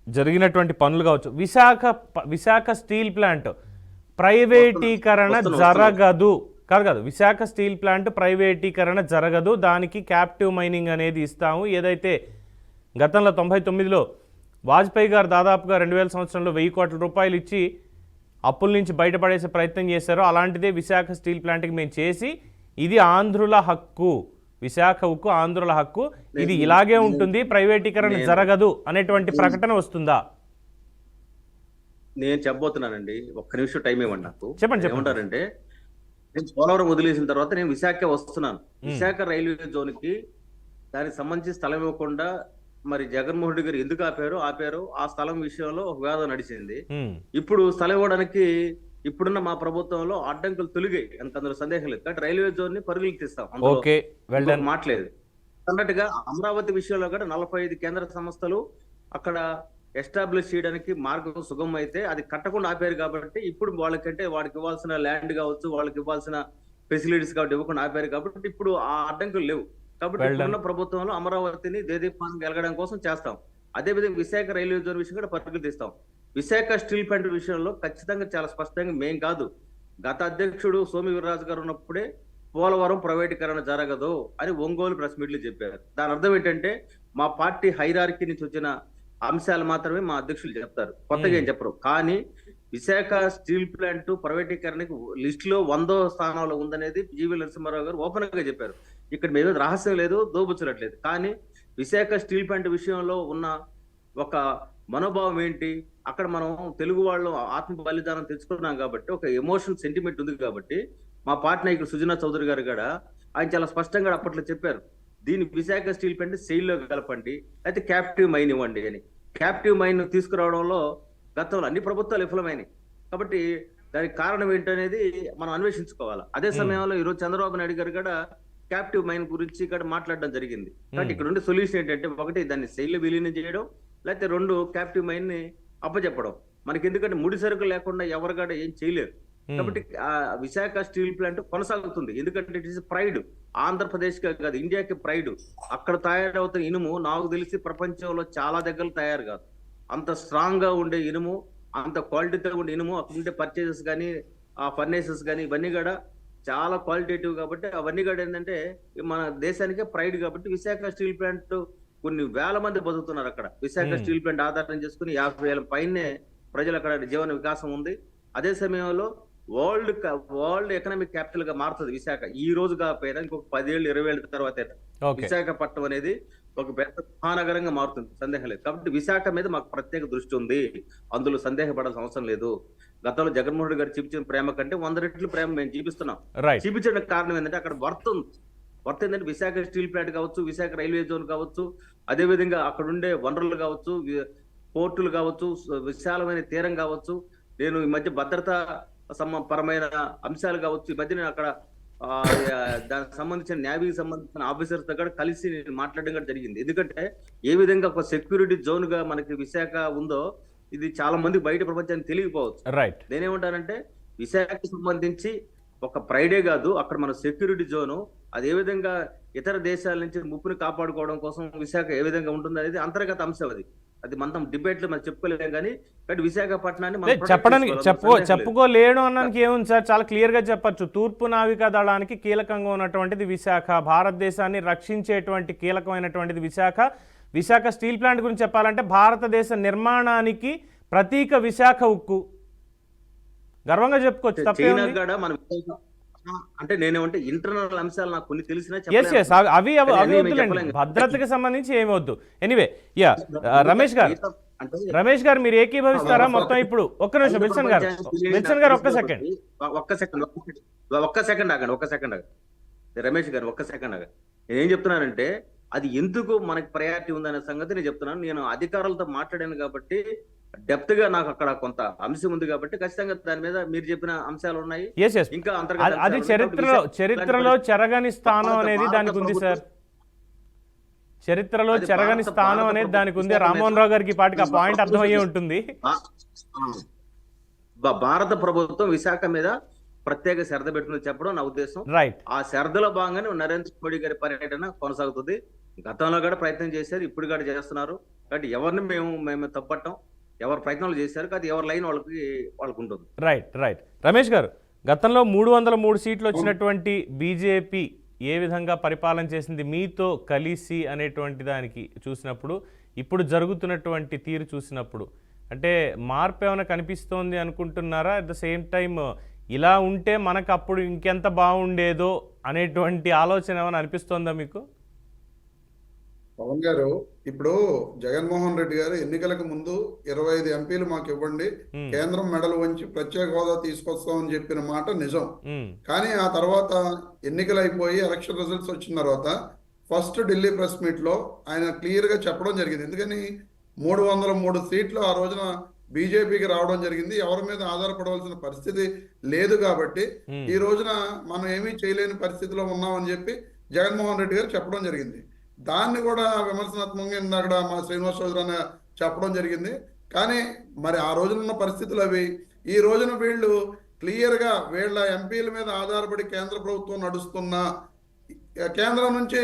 జరిగినటువంటి పనులు కావచ్చు, విశాఖ స్టీల్ ప్లాంట్ ప్రైవేటీకరణ జరగదు కాదు, విశాఖ స్టీల్ ప్లాంట్ ప్రైవేటీకరణ జరగదు, దానికి క్యాప్టివ్ మైనింగ్ అనేది ఇస్తాము. ఏదైతే గతంలో 99లో వాజ్పేయి గారు దాదాపుగా 2000 సంవత్సరంలో 1000 కోట్ల రూపాయలు ఇచ్చి అప్పుల నుంచి బయటపడేసే ప్రయత్నం చేశారో అలాంటిదే విశాఖ స్టీల్ ప్లాంట్కి మేము చేసి, ఇది ఆంధ్రుల హక్కు, విశాఖ ఉక్కు ఆంధ్రుల హక్కు, ఇది ఇలాగే ఉంటుంది, ప్రైవేటీకరణ జరగదు అనేటువంటి ప్రకటన వస్తుందా? నేను చెప్పబోతున్నానండి, ఒక్క నిమిషం టైం ఇవ్వండి నాకు. చెప్పండి. ఏమంటారంటే, నేను పోలవరం వదిలేసిన తర్వాత నేను విశాఖ వస్తున్నాను. విశాఖ రైల్వే జోన్ కి దానికి సంబంధించి స్థలం ఇవ్వకుండా మరి జగన్మోహన్ రెడ్డి గారు ఎందుకు ఆపారు ఆ స్థలం విషయంలో ఒక వివాదం నడిచింది. ఇప్పుడు స్థలం ఇవ్వడానికి ఇప్పుడున్న మా ప్రభుత్వంలో అడ్డంకులు తొలిగాయి, అందులో సందేహం లేదు. కాబట్టి రైల్వే జోన్ ని పరుగులు తీస్తాం, మాట్లేదు. అన్నట్టుగా అమరావతి విషయంలో కూడా 45 కేంద్ర సంస్థలు అక్కడ ఎస్టాబ్లిష్ చేయడానికి మార్గం సుగమం అయితే అది కట్టకుండా ఆపారు. కాబట్టి ఇప్పుడు వాళ్ళకంటే వాడికి ఇవ్వాల్సిన ల్యాండ్ కావచ్చు, వాళ్ళకి ఇవ్వాల్సిన ఫెసిలిటీస్ కాబట్టి ఇవ్వకుండా ఆపారు. కాబట్టి ఇప్పుడు ఆ అడ్డంకులు లేవు. కాబట్టి ఇప్పుడున్న ప్రభుత్వంలో అమరావతిని దేదీపాన్ని గెలగడం కోసం చేస్తాం. అదేవిధంగా విశాఖ రైల్వే జోన్ విషయం కూడా పరుగులు తీస్తాం. విశాఖ స్టీల్ ప్లాంట్ విషయంలో ఖచ్చితంగా చాలా స్పష్టంగా మేం కాదు, గత అధ్యక్షుడు సోమి వీర్రాజు గారు ఉన్నప్పుడే పోలవరం ప్రైవేటీకరణ జరగదు అని ఒంగోలు ప్రెస్ మీట్లు చెప్పారు. దాని అర్థం ఏంటంటే మా పార్టీ హైరార్కీ నుంచి వచ్చిన అంశాలు మాత్రమే మా అధ్యక్షులు చెప్తారు, కొత్తగా ఏం చెప్పరు. కానీ విశాఖ స్టీల్ ప్లాంట్ ప్రైవేటీకరణకి లిస్ట్ లో 100వ స్థానంలో ఉందనేది జీవీ నరసింహారావు గారు ఓపెన్ గా చెప్పారు. ఇక్కడ మేము రహస్యం లేదు, దోబుచ్చట్లేదు. కానీ విశాఖ స్టీల్ ప్లాంట్ విషయంలో ఉన్న ఒక మనోభావం ఏంటి, అక్కడ మనం తెలుగు వాళ్ళు ఆత్మ బలిదానం తెచ్చుకున్నాం కాబట్టి ఒక ఎమోషన్ సెంటిమెంట్ ఉంది. కాబట్టి మా పార్టీ నాయకుడు సుజనా చౌదరి గారు కూడా ఆయన చాలా స్పష్టంగా అప్పట్లో చెప్పారు, దీన్ని విశాఖ స్టీల్ ప్లాంట్ సెయిల్లో కలపండి, అయితే క్యాప్టివ్ మైన్ ఇవ్వండి అని. క్యాప్టివ్ మైన్ తీసుకురావడంలో గతంలో అన్ని ప్రభుత్వాలు విఫలమైనవి. కాబట్టి దానికి కారణం ఏంటనేది మనం అన్వేషించుకోవాలి. అదే సమయంలో ఈరోజు చంద్రబాబు నాయుడు గారు కూడా క్యాప్టివ్ మైన్ గురించి ఇక్కడ మాట్లాడడం జరిగింది. కాబట్టి ఇక్కడ ఉండే సొల్యూషన్ ఏంటంటే, ఒకటి దాన్ని సెయిల్లో విలీనం చేయడం, లేకపోతే 2 క్యాప్టివ్ మైన్ ని అప్పచెప్పడం. మనకి ఎందుకంటే ముడి సరుకు లేకుండా ఎవరు కూడా ఏం చేయలేరు. కాబట్టి ఆ విశాఖ స్టీల్ ప్లాంట్ కొనసాగుతుంది. ఎందుకంటే ఇట్ ఇస్ ప్రైడ్, ఆంధ్రప్రదేశ్ కాదు ఇండియాకి ప్రైడ్. అక్కడ తయారవుతున్న ఇనుము నాకు తెలిసి ప్రపంచంలో చాలా దగ్గర తయారు కాదు. అంత స్ట్రాంగ్ గా ఉండే ఇనుము, అంత క్వాలిటీతో ఉండే ఇనుము, అక్కడ ఉండే పర్చేసెస్ కానీ ఆ ఫర్నేసెస్ కానీ ఇవన్నీ కూడా చాలా క్వాలిటేటివ్. కాబట్టి అవన్నీ కూడా ఏంటంటే మన దేశానికే ప్రైడ్. కాబట్టి విశాఖ స్టీల్ ప్లాంట్ కొన్ని వేల మంది బతుకుతున్నారు అక్కడ. విశాఖ స్టీల్ ప్లాంట్ ఆధారం చేసుకుని 50,000 పైనే ప్రజలు అక్కడ జీవన వికాసం ఉంది. అదే సమయంలో వరల్డ్ ఎకనామిక్ క్యాపిటల్ గా మారుతుంది విశాఖ. ఈ రోజు కాకపోయినా ఇంకొక 10 ఏళ్ళు 20 ఏళ్ళ తర్వాత విశాఖపట్నం అనేది ఒక పెద్ద మహానగరంగా మారుతుంది, సందేహం లేదు. కాబట్టి విశాఖ మీద మాకు ప్రత్యేక దృష్టి ఉంది, అందులో సందేహపడాల్సిన అవసరం లేదు. గతంలో జగన్మోహన్ రెడ్డి గారు చూపించిన ప్రేమ కంటే 100 రెట్లు ప్రేమ మేము చూపిస్తున్నాం. చూపించడానికి కారణం ఏంటంటే అక్కడ వర్త్ ఏంటంటే విశాఖ స్టీల్ ప్లాంట్ కావచ్చు, విశాఖ రైల్వే జోన్ కావచ్చు, అదేవిధంగా అక్కడ ఉండే వనరులు కావచ్చు, పోర్టులు కావచ్చు, విశాలమైన తీరం కావచ్చు. నేను ఈ మధ్య భద్రతా పరమైన అంశాలు కావచ్చు, ఈ మధ్య నేను అక్కడ దానికి సంబంధించిన నేవీకి సంబంధించిన ఆఫీసర్స్ దగ్గర కలిసి నేను మాట్లాడడం కూడా జరిగింది. ఎందుకంటే ఏ విధంగా ఒక సెక్యూరిటీ జోన్ గా మనకి విశాఖ ఉందో ఇది చాలా మంది బయట ప్రపంచానికి తెలియకపోవచ్చు. నేనేమంటానంటే విశాఖకు సంబంధించి ఒక ప్రైడే కాదు, అక్కడ మన సెక్యూరిటీ జోను అది ఏ విధంగా ఇతర దేశాల నుంచి ముప్పుని కాపాడుకోవడం కోసం విశాఖ ఏ విధంగా ఉంటుంది అనేది అంతర్గత అంశం. అది మనం డిబేట్ లో మనం చెప్పుకోలేం. కానీ విశాఖపట్నాన్ని చెప్పడానికి చెప్పుకోలేడు అన్నానికి ఏముంది సార్, చాలా క్లియర్ గా చెప్పచ్చు. తూర్పు నావికా దళానికి కీలకంగా ఉన్నటువంటిది విశాఖ, భారతదేశాన్ని రక్షించేటువంటి కీలకమైనటువంటిది విశాఖ స్టీల్ ప్లాంట్ గురించి చెప్పాలంటే భారతదేశ నిర్మాణానికి ప్రతీక విశాఖ ఉక్కు, గర్వంగా చెప్పుకోవచ్చు. తప్పేముంది? అంటే నేనేమంటే ఇంటర్నల్ అంశాలు నాకు కొన్ని తెలిసినా అవి భద్రతకి సంబంధించి ఏమి వద్దు. ఎనీవే రమేష్ గారు, అంటే రమేష్ గారు మీరు ఏకీభవిస్తారా మొత్తం? ఇప్పుడు ఒక్క నిమిషం విల్సన్ గారు, విల్సన్ గారు ఒక్క సెకండ్. ఒక్క సెకండ్ ఆగండి. రమేష్ గారు ఒక్క సెకండ్ ఆగండి. నేనేం చెప్తున్నానంటే అది ఎందుకు మనకి ప్రయారిటీ ఉందనే సంగతి నేను చెప్తున్నాను. నేను అధికారులతో మాట్లాడాను కాబట్టి డెప్త్ గా నాకు అక్కడ కొంత అంశం ఉంది కాబట్టి ఖచ్చితంగా దాని మీద మీరు చెప్పిన అంశాలు ఉన్నాయి. ఇంకా అది చరిత్రలో చెరగని స్థానం అనేది దానికి ఉంది సార్. చరిత్రలో చెరగని స్థానం అనేది దానికి ఉంది. రామ్మోహన్ రావు గారికి పాటికి ఆ పాయింట్ అర్థమయ్యే ఉంటుంది. భారత ప్రభుత్వం విశాఖ మీద ప్రత్యేక శ్రద్ధ పెట్టుకుని చెప్పడం నా ఉద్దేశం. రైట్. ఆ శ్రద్ధలో భాగంగానే నరేంద్ర మోడీ గారి పర్యటన కొనసాగుతుంది. గతంలో కూడా ప్రయత్నం చేశారు, ఇప్పుడు కూడా చేస్తున్నారు. కాబట్టి ఎవరిని మేము తప్పట్టం, ఎవరు ప్రయత్నాలు చేశారు కానీ ఎవరి లైన్ వాళ్ళకు ఉంటుంది. రైట్. రమేష్ గారు, గతంలో 303 సీట్లు వచ్చినటువంటి బీజేపీ ఏ విధంగా పరిపాలన చేసింది మీతో కలిసి అనేటువంటి దానికి చూసినప్పుడు, ఇప్పుడు జరుగుతున్నటువంటి తీరు చూసినప్పుడు అంటే మార్పు ఏమైనా కనిపిస్తోంది అనుకుంటున్నారా? అట్ ద సేమ్ టైం ఇలా ఉంటే మనకు అప్పుడు ఇంకెంత బాగుండేదో అనేటువంటి ఆలోచన ఏమైనా అనిపిస్తోందా మీకు? పవన్ గారు, ఇప్పుడు జగన్మోహన్ రెడ్డి గారు ఎన్నికలకు ముందు 25 ఎంపీలు మాకు ఇవ్వండి, కేంద్రం మెడలు వంచి ప్రత్యేక హోదా తీసుకొస్తామని చెప్పిన మాట నిజం. కానీ ఆ తర్వాత ఎన్నికలు అయిపోయి ఎలక్షన్ రిజల్ట్స్ వచ్చిన తర్వాత ఫస్ట్ ఢిల్లీ ప్రెస్ మీట్ లో ఆయన క్లియర్ గా చెప్పడం జరిగింది. ఎందుకని 303 సీట్లు ఆ రోజున బీజేపీకి రావడం జరిగింది. ఎవరి మీద ఆధారపడవలసిన పరిస్థితి లేదు కాబట్టి ఈ రోజున మనం ఏమీ చేయలేని పరిస్థితిలో ఉన్నామని చెప్పి జగన్మోహన్ రెడ్డి గారు చెప్పడం జరిగింది. దాన్ని కూడా విమర్శనాత్మకంగా ఇందాక మా శ్రీనివాస్ చౌదరి చెప్పడం జరిగింది. కానీ మరి ఆ రోజున ఉన్న పరిస్థితులు అవి. ఈ రోజున వీళ్ళు క్లియర్ గా వీళ్ళ ఎంపీల మీద ఆధారపడి కేంద్ర ప్రభుత్వం నడుస్తున్న, కేంద్రం నుంచి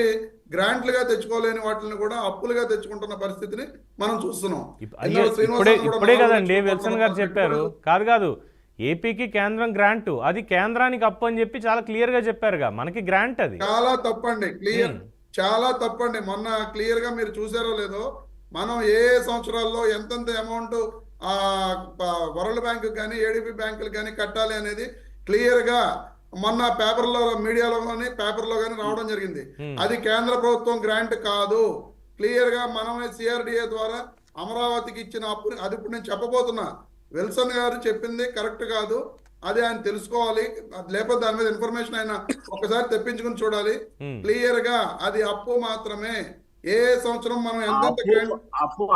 గ్రాంట్లుగా తెచ్చుకోలేని వాటిని కూడా అప్పులుగా తెచ్చుకుంటున్న పరిస్థితిని మనం చూస్తున్నాం. ఇప్పుడే కదండి విల్సన్ గారు చెప్పారు. కాదు, ఏపీకి కేంద్రం గ్రాంట్, అది కేంద్రానికి అప్పు అని చెప్పి చాలా క్లియర్ గా చెప్పారుగా. మనకి గ్రాంట్ అది చాలా తప్పండి. చాలా తప్పండి. మొన్న క్లియర్ గా మీరు చూసారో లేదో, మనం ఏ సంవత్సరాల్లో ఎంతెంత అమౌంట్ వరల్డ్ బ్యాంకు కానీ ఏడీబీ బ్యాంకులు కానీ కట్టాలి అనేది క్లియర్ గా మొన్న పేపర్లో, మీడియాలో కానీ పేపర్లో కానీ రావడం జరిగింది. అది కేంద్ర ప్రభుత్వం గ్రాంట్ కాదు. క్లియర్ గా మనమే సిఆర్డిఏ ద్వారా అమరావతికి ఇచ్చిన అప్పు. అది ఇప్పుడు నేను చెప్పబోతున్నా. విల్సన్ గారు చెప్పింది కరెక్ట్ కాదు, అది ఆయన తెలుసుకోవాలి. లేకపోతే దాని మీద ఇన్ఫర్మేషన్ ఆయన ఒకసారి తెప్పించుకుని చూడాలి. క్లియర్ గా అది అప్పు మాత్రమే. ఏ సంవత్సరం మనం ఎంత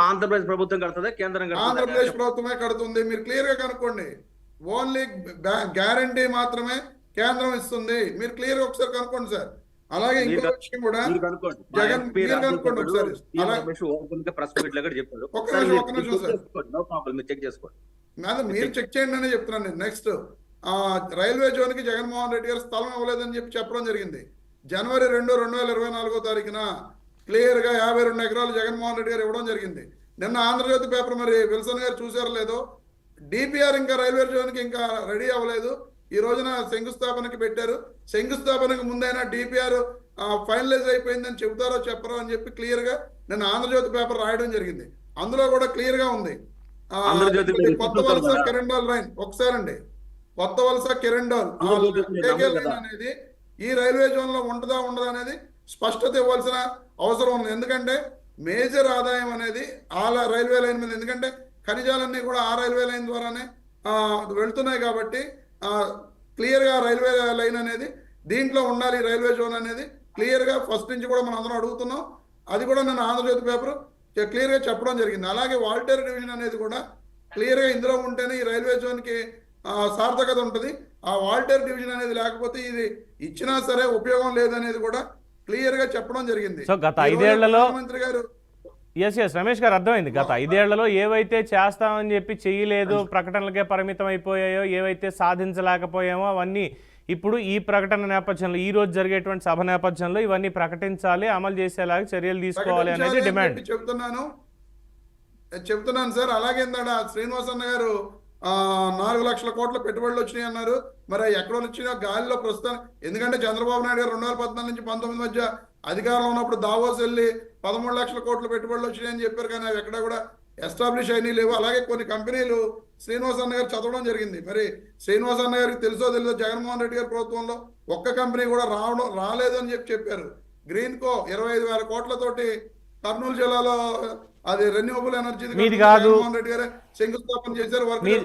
ఆంధ్రప్రదేశ్ ప్రభుత్వం కడుతుందా, కేంద్రం? ఆంధ్రప్రదేశ్ ప్రభుత్వమే కడుతుంది. మీరు క్లియర్ గా కనుక్కోండి. ఓన్లీ గ్యారంటీ మాత్రమే కేంద్రం ఇస్తుంది. మీరు క్లియర్ గా ఒకసారి కనుక్కోండి సార్. అలాగే ఇంకో విషయం కూడా జగన్ కనుక్కోండి ఒకసారి. మీరు చెక్ చేయండి అని చెప్తున్నాను నేను. నెక్స్ట్ రైల్వే జోన్ కి జగన్మోహన్ రెడ్డి గారు స్థలం ఇవ్వలేదని చెప్పడం జరిగింది. జనవరి 2, 2024 క్లియర్ గా 52 ఎకరాలు జగన్మోహన్ రెడ్డి గారు ఇవ్వడం జరిగింది. నిన్న ఆంధ్రజ్యోతి పేపర్ మరి విల్సన్ గారు చూసారో లేదో, డిపిఆర్ ఇంకా రైల్వే జోన్ కి ఇంకా రెడీ అవ్వలేదు. ఈ రోజున శంకుస్థాపనకి పెట్టారు. శంకుస్థాపనకు ముందైనా డిపిఆర్ ఫైనలైజ్ అయిపోయిందని చెబుతారో చెప్పరో అని చెప్పి క్లియర్ గా నిన్న ఆంధ్రజ్యోతి పేపర్ రాయడం జరిగింది. అందులో కూడా క్లియర్ గా ఉంది. కొత్త వలస కిరండాల్ లైన్ ఒకసారండి, కొత్త వలస కిరండాల్ లైన్ అనేది ఈ రైల్వే జోన్ లో ఉంటుందా ఉండదా అనేది స్పష్టత ఇవ్వాల్సిన అవసరం ఉంది. ఎందుకంటే మేజర్ ఆదాయం అనేది ఆ రైల్వే లైన్ మీద, ఎందుకంటే ఖనిజాలన్నీ కూడా ఆ రైల్వే లైన్ ద్వారానే వెళ్తున్నాయి కాబట్టి క్లియర్ గా రైల్వే లైన్ అనేది దీంట్లో ఉండాలి. రైల్వే జోన్ అనేది క్లియర్ గా ఫస్ట్ నుంచి కూడా మనం అందరం అడుగుతున్నాం. అది కూడా నేను ఆంధ్రజ్యోతి పేపర్ క్లియర్ గా చెప్పడం జరిగింది. అలాగే వాల్టేర్ డివిజన్ అనేది కూడా క్లియర్ గా ఇందులో ఉంటేనే ఈ రైల్వే జోన్ కి సార్థకత ఉంటుంది. ఆ వాల్టేర్ డివిజన్ అనేది లేకపోతే ఇది ఇచ్చినా సరే ఉపయోగం లేదనేది కూడా క్లియర్ గా చెప్పడం జరిగింది. సో గత 5 ఏళ్లలో మంత్రి గారు రమేష్ గారు అర్థమైంది. గత 5 ఏళ్లలో ఏవైతే చేస్తామని చెప్పి చేయలేదు, ప్రకటనలకే పరిమితం అయిపోయాయో, ఏవైతే సాధించలేకపోయామో అవన్నీ ఇప్పుడు ఈ ప్రకటన నేపథ్యంలో, ఈ రోజు జరిగేటువంటి సభ నేపథ్యంలో ఇవన్నీ ప్రకటించాలి, అమలు చేసేలాగా చర్యలు తీసుకోవాలి అనేది డిమాండ్. చెప్తున్నాను సార్. అలాగే శ్రీనివాస్ అన్న గారు 4 లక్షల కోట్ల పెట్టుబడులు వచ్చినాయి అన్నారు. మరి ఎక్కడ వచ్చినా గాలిలో ప్రస్తుతం. ఎందుకంటే చంద్రబాబు నాయుడు గారు 2014 నుంచి 19 మధ్య అధికారంలో ఉన్నప్పుడు దావోస్ వెళ్ళి 13 లక్షల కోట్ల పెట్టుబడులు వచ్చినాయని చెప్పారు. కానీ అవి ఎక్కడ కూడా ఎస్టాబ్లిష్ అయినాయి లేవు. అలాగే కొన్ని కంపెనీలు శ్రీనివాస్ అన్న గారు చదవడం జరిగింది. మరి శ్రీనివాస్ అన్న గారికి తెలుసో జగన్మోహన్ రెడ్డి గారి ప్రభుత్వంలో ఒక్క కంపెనీ కూడా రాలేదు అని చెప్పారు. గ్రీన్కో 25,000 కోట్లతోటి కర్నూలు జిల్లాలో అది రెన్యూవబుల్ ఎనర్జీ మీది కాదు. జగన్మోహన్ రెడ్డి గారే శంకుస్థాపన చేశారు.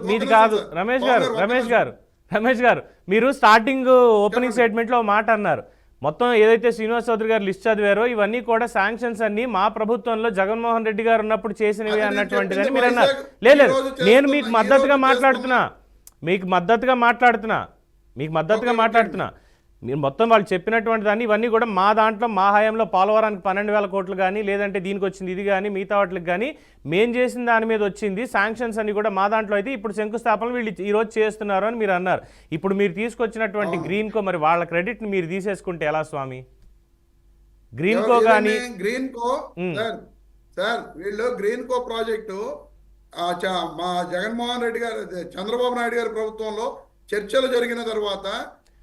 మీది కాదు రమేష్ గారు మీరు స్టార్టింగ్ ఓపెనింగ్ స్టేట్మెంట్ లో మాట అన్నారు. మొత్తం ఏదైతే శ్రీనివాస్ చౌదరి గారు లిస్ట్ చదివారో ఇవన్నీ కూడా శాంక్షన్స్ అన్ని మా ప్రభుత్వంలో జగన్మోహన్ రెడ్డి గారు ఉన్నప్పుడు చేసినవి అన్నటువంటిదని మీరు అన్నారు. లేదు, నేను మీకు మద్దతుగా మాట్లాడుతున్నా. మీరు మొత్తం వాళ్ళు చెప్పినటువంటి దాన్ని ఇవన్నీ కూడా మా దాంట్లో మా హయాంలో పోలవరానికి 12,000 కోట్లు కానీ, లేదంటే దీనికి వచ్చింది ఇది కానీ, మిగతా వాటికి కానీ మేం చేసిన దాని మీద వచ్చింది శాంక్షన్స్ అన్ని కూడా మా దాంట్లో అయితే ఇప్పుడు శంకుస్థాపన వీళ్ళు ఈరోజు చేస్తున్నారు అని మీరు అన్నారు. ఇప్పుడు మీరు తీసుకొచ్చినటువంటి గ్రీన్ కో మరి వాళ్ళ క్రెడిట్ మీరు తీసేసుకుంటే ఎలా స్వామి? గ్రీన్ కో కానీ సార్ వీళ్ళు గ్రీన్ కో ప్రాజెక్టు మా జగన్మోహన్ రెడ్డి గారు చంద్రబాబు నాయుడు గారి ప్రభుత్వంలో చర్చలు జరిగిన తర్వాత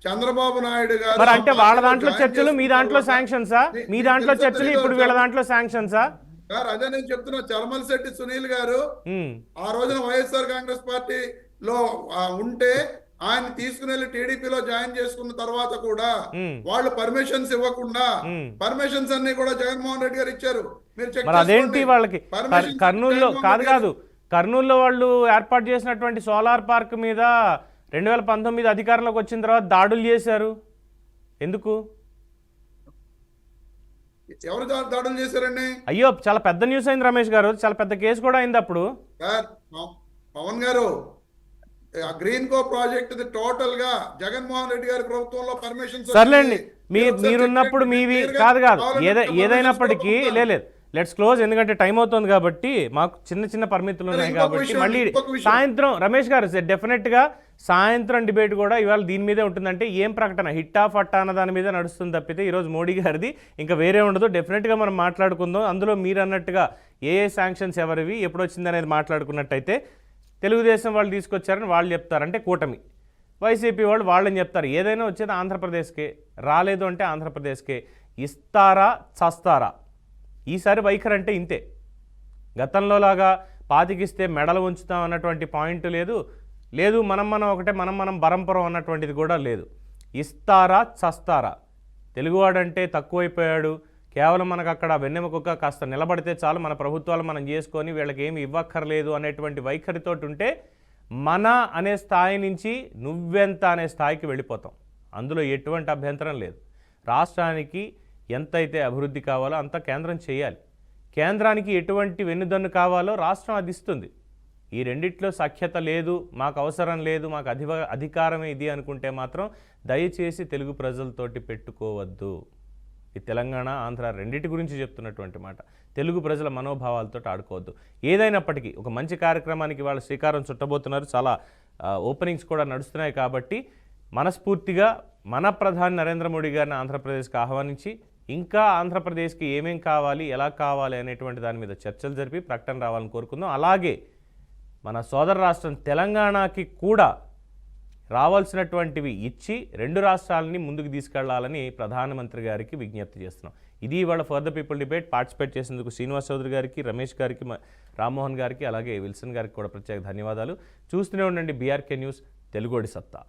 చంద్రబాబు నాయుడు గారు మరి అంటే వాళ్ళ దాంట్లో చర్చలు మీ దాంట్లో శాంక్షన్సా? మీ దాంట్లో చర్చలు ఇప్పుడు వీళ్ళ దాంట్లో శాంక్షన్సా? సార్ అదే నేను చెప్తున్నా. చలమల్ శెట్టి సునీల్ గారు ఆ రోజున వైఎస్ఆర్ కాంగ్రెస్ పార్టీలో ఉంటే ఆయన తీసుకుని వెళ్ళి టీడీపీలో జాయిన్ చేసుకున్న తర్వాత కూడా వాళ్ళు పర్మిషన్స్ ఇవ్వకుండా పర్మిషన్స్ అన్ని కూడా జగన్మోహన్ రెడ్డి గారు ఇచ్చారు. మీరు చెక్ మరి అదేంటి వాళ్ళకి కర్నూలులో కాదు కర్నూలులో వాళ్ళు ఏర్పాటు చేసినటువంటి సోలార్ పార్క్ మీద 2019 అధికారంలోకి వచ్చిన తర్వాత దాడులు చేశారు. ఎందుకు? ఎవరు దాడులు చేశారండి? అయ్యో చాలా పెద్ద న్యూస్ అయింది రమేష్ గారు, చాలా పెద్ద కేసు కూడా అయింది అప్పుడు. సార్ పవన్ గారు గ్రీన్ కో ప్రాజెక్ట్ టోటల్ గా జగన్మోహన్ రెడ్డి గారి ప్రభుత్వంలో పర్మిషన్ సర్లేండి. మీరున్నప్పుడు మీవి కాదు ఏదైనప్పటికీ లేదు. లెట్స్ క్లోజ్, ఎందుకంటే టైం అవుతుంది కాబట్టి మాకు చిన్న పరిమితులు ఉన్నాయి కాబట్టి మళ్ళీ సాయంత్రం రమేష్ గారు డెఫినెట్గా సాయంత్రం డిబేట్ కూడా ఇవాళ దీని మీదే ఉంటుందంటే ఏం ప్రకటన హిట్టా ఫట్టా అన్న దాని మీద నడుస్తుంది తప్పితే ఈరోజు మోడీ గారిది ఇంకా వేరే ఉండదు. డెఫినెట్గా మనం మాట్లాడుకుందాం. అందులో మీరు అన్నట్టుగా ఏ శాంక్షన్స్ ఎవరివి ఎప్పుడు వచ్చింది అనేది మాట్లాడుకున్నట్టయితే తెలుగుదేశం వాళ్ళు తీసుకొచ్చారని వాళ్ళు చెప్తారు, అంటే కూటమి. వైసీపీ వాళ్ళు వాళ్ళని చెప్తారు ఏదైనా వచ్చేది ఆంధ్రప్రదేశ్కే, రాలేదు అంటే ఆంధ్రప్రదేశ్కే. ఇస్తారా చస్తారా? ఈసారి వైఖరి అంటే ఇంతే. గతంలో లాగా పాతికిస్తే మెడలు ఉంచుతాం అన్నటువంటి పాయింట్ లేదు మనం ఒకటే మనం బరంపురం అన్నటువంటిది కూడా లేదు. ఇస్తారా చస్తారా? తెలుగువాడంటే తక్కువైపోయాడు, కేవలం మనకు అక్కడ వెన్నెముక కాస్త నిలబడితే చాలు, మన ప్రభుత్వాలు మనం చేసుకొని వీళ్ళకి ఏమి ఇవ్వక్కర్లేదు అనేటువంటి వైఖరితో ఉంటే మన అనే స్థాయి నుంచి నువ్వెంత అనే స్థాయికి వెళ్ళిపోతాం. అందులో ఎటువంటి అభ్యంతరం లేదు. రాష్ట్రానికి ఎంతైతే అభివృద్ధి కావాలో అంత కేంద్రం చేయాలి. కేంద్రానికి ఎటువంటి వెన్నుదన్ను కావాలో రాష్ట్రం అది ఇస్తుంది. ఈ రెండిట్లో సఖ్యత లేదు, మాకు అవసరం లేదు, మాకు అధికారమే ఇది అనుకుంటే మాత్రం దయచేసి తెలుగు ప్రజలతోటి పెట్టుకోవద్దు. ఈ తెలంగాణ ఆంధ్ర రెండింటి గురించి చెప్తున్నటువంటి మాట. తెలుగు ప్రజల మనోభావాలతో ఆడుకోవద్దు. ఏదైనప్పటికీ ఒక మంచి కార్యక్రమానికి వాళ్ళు శ్రీకారం చుట్టబోతున్నారు. చాలా ఓపెనింగ్స్ కూడా నడుస్తున్నాయి కాబట్టి మనస్ఫూర్తిగా మన ప్రధాని నరేంద్ర మోడీ గారిని ఆంధ్రప్రదేశ్కి ఆహ్వానించి ఇంకా ఆంధ్రప్రదేశ్కి ఏమేం కావాలి, ఎలా కావాలి అనేటువంటి దాని మీద చర్చలు జరిపి ప్రకటన రావాలని కోరుకుందాం. అలాగే మన సోదర రాష్ట్రం తెలంగాణకి కూడా రావాల్సినటువంటివి ఇచ్చి 2 రాష్ట్రాలని ముందుకు తీసుకెళ్లాలని ప్రధానమంత్రి గారికి విజ్ఞప్తి చేస్తున్నాం. ఇది ఇవాళ for the people debate. Participate చేసేందుకు శ్రీనివాస్ చౌదరి గారికి, రమేష్ గారికి, రామ్మోహన్ గారికి, అలాగే విల్సన్ గారికి కూడా ప్రత్యేక ధన్యవాదాలు. చూస్తూనే ఉండండి బీఆర్కే న్యూస్, తెలుగోడి సత్తా.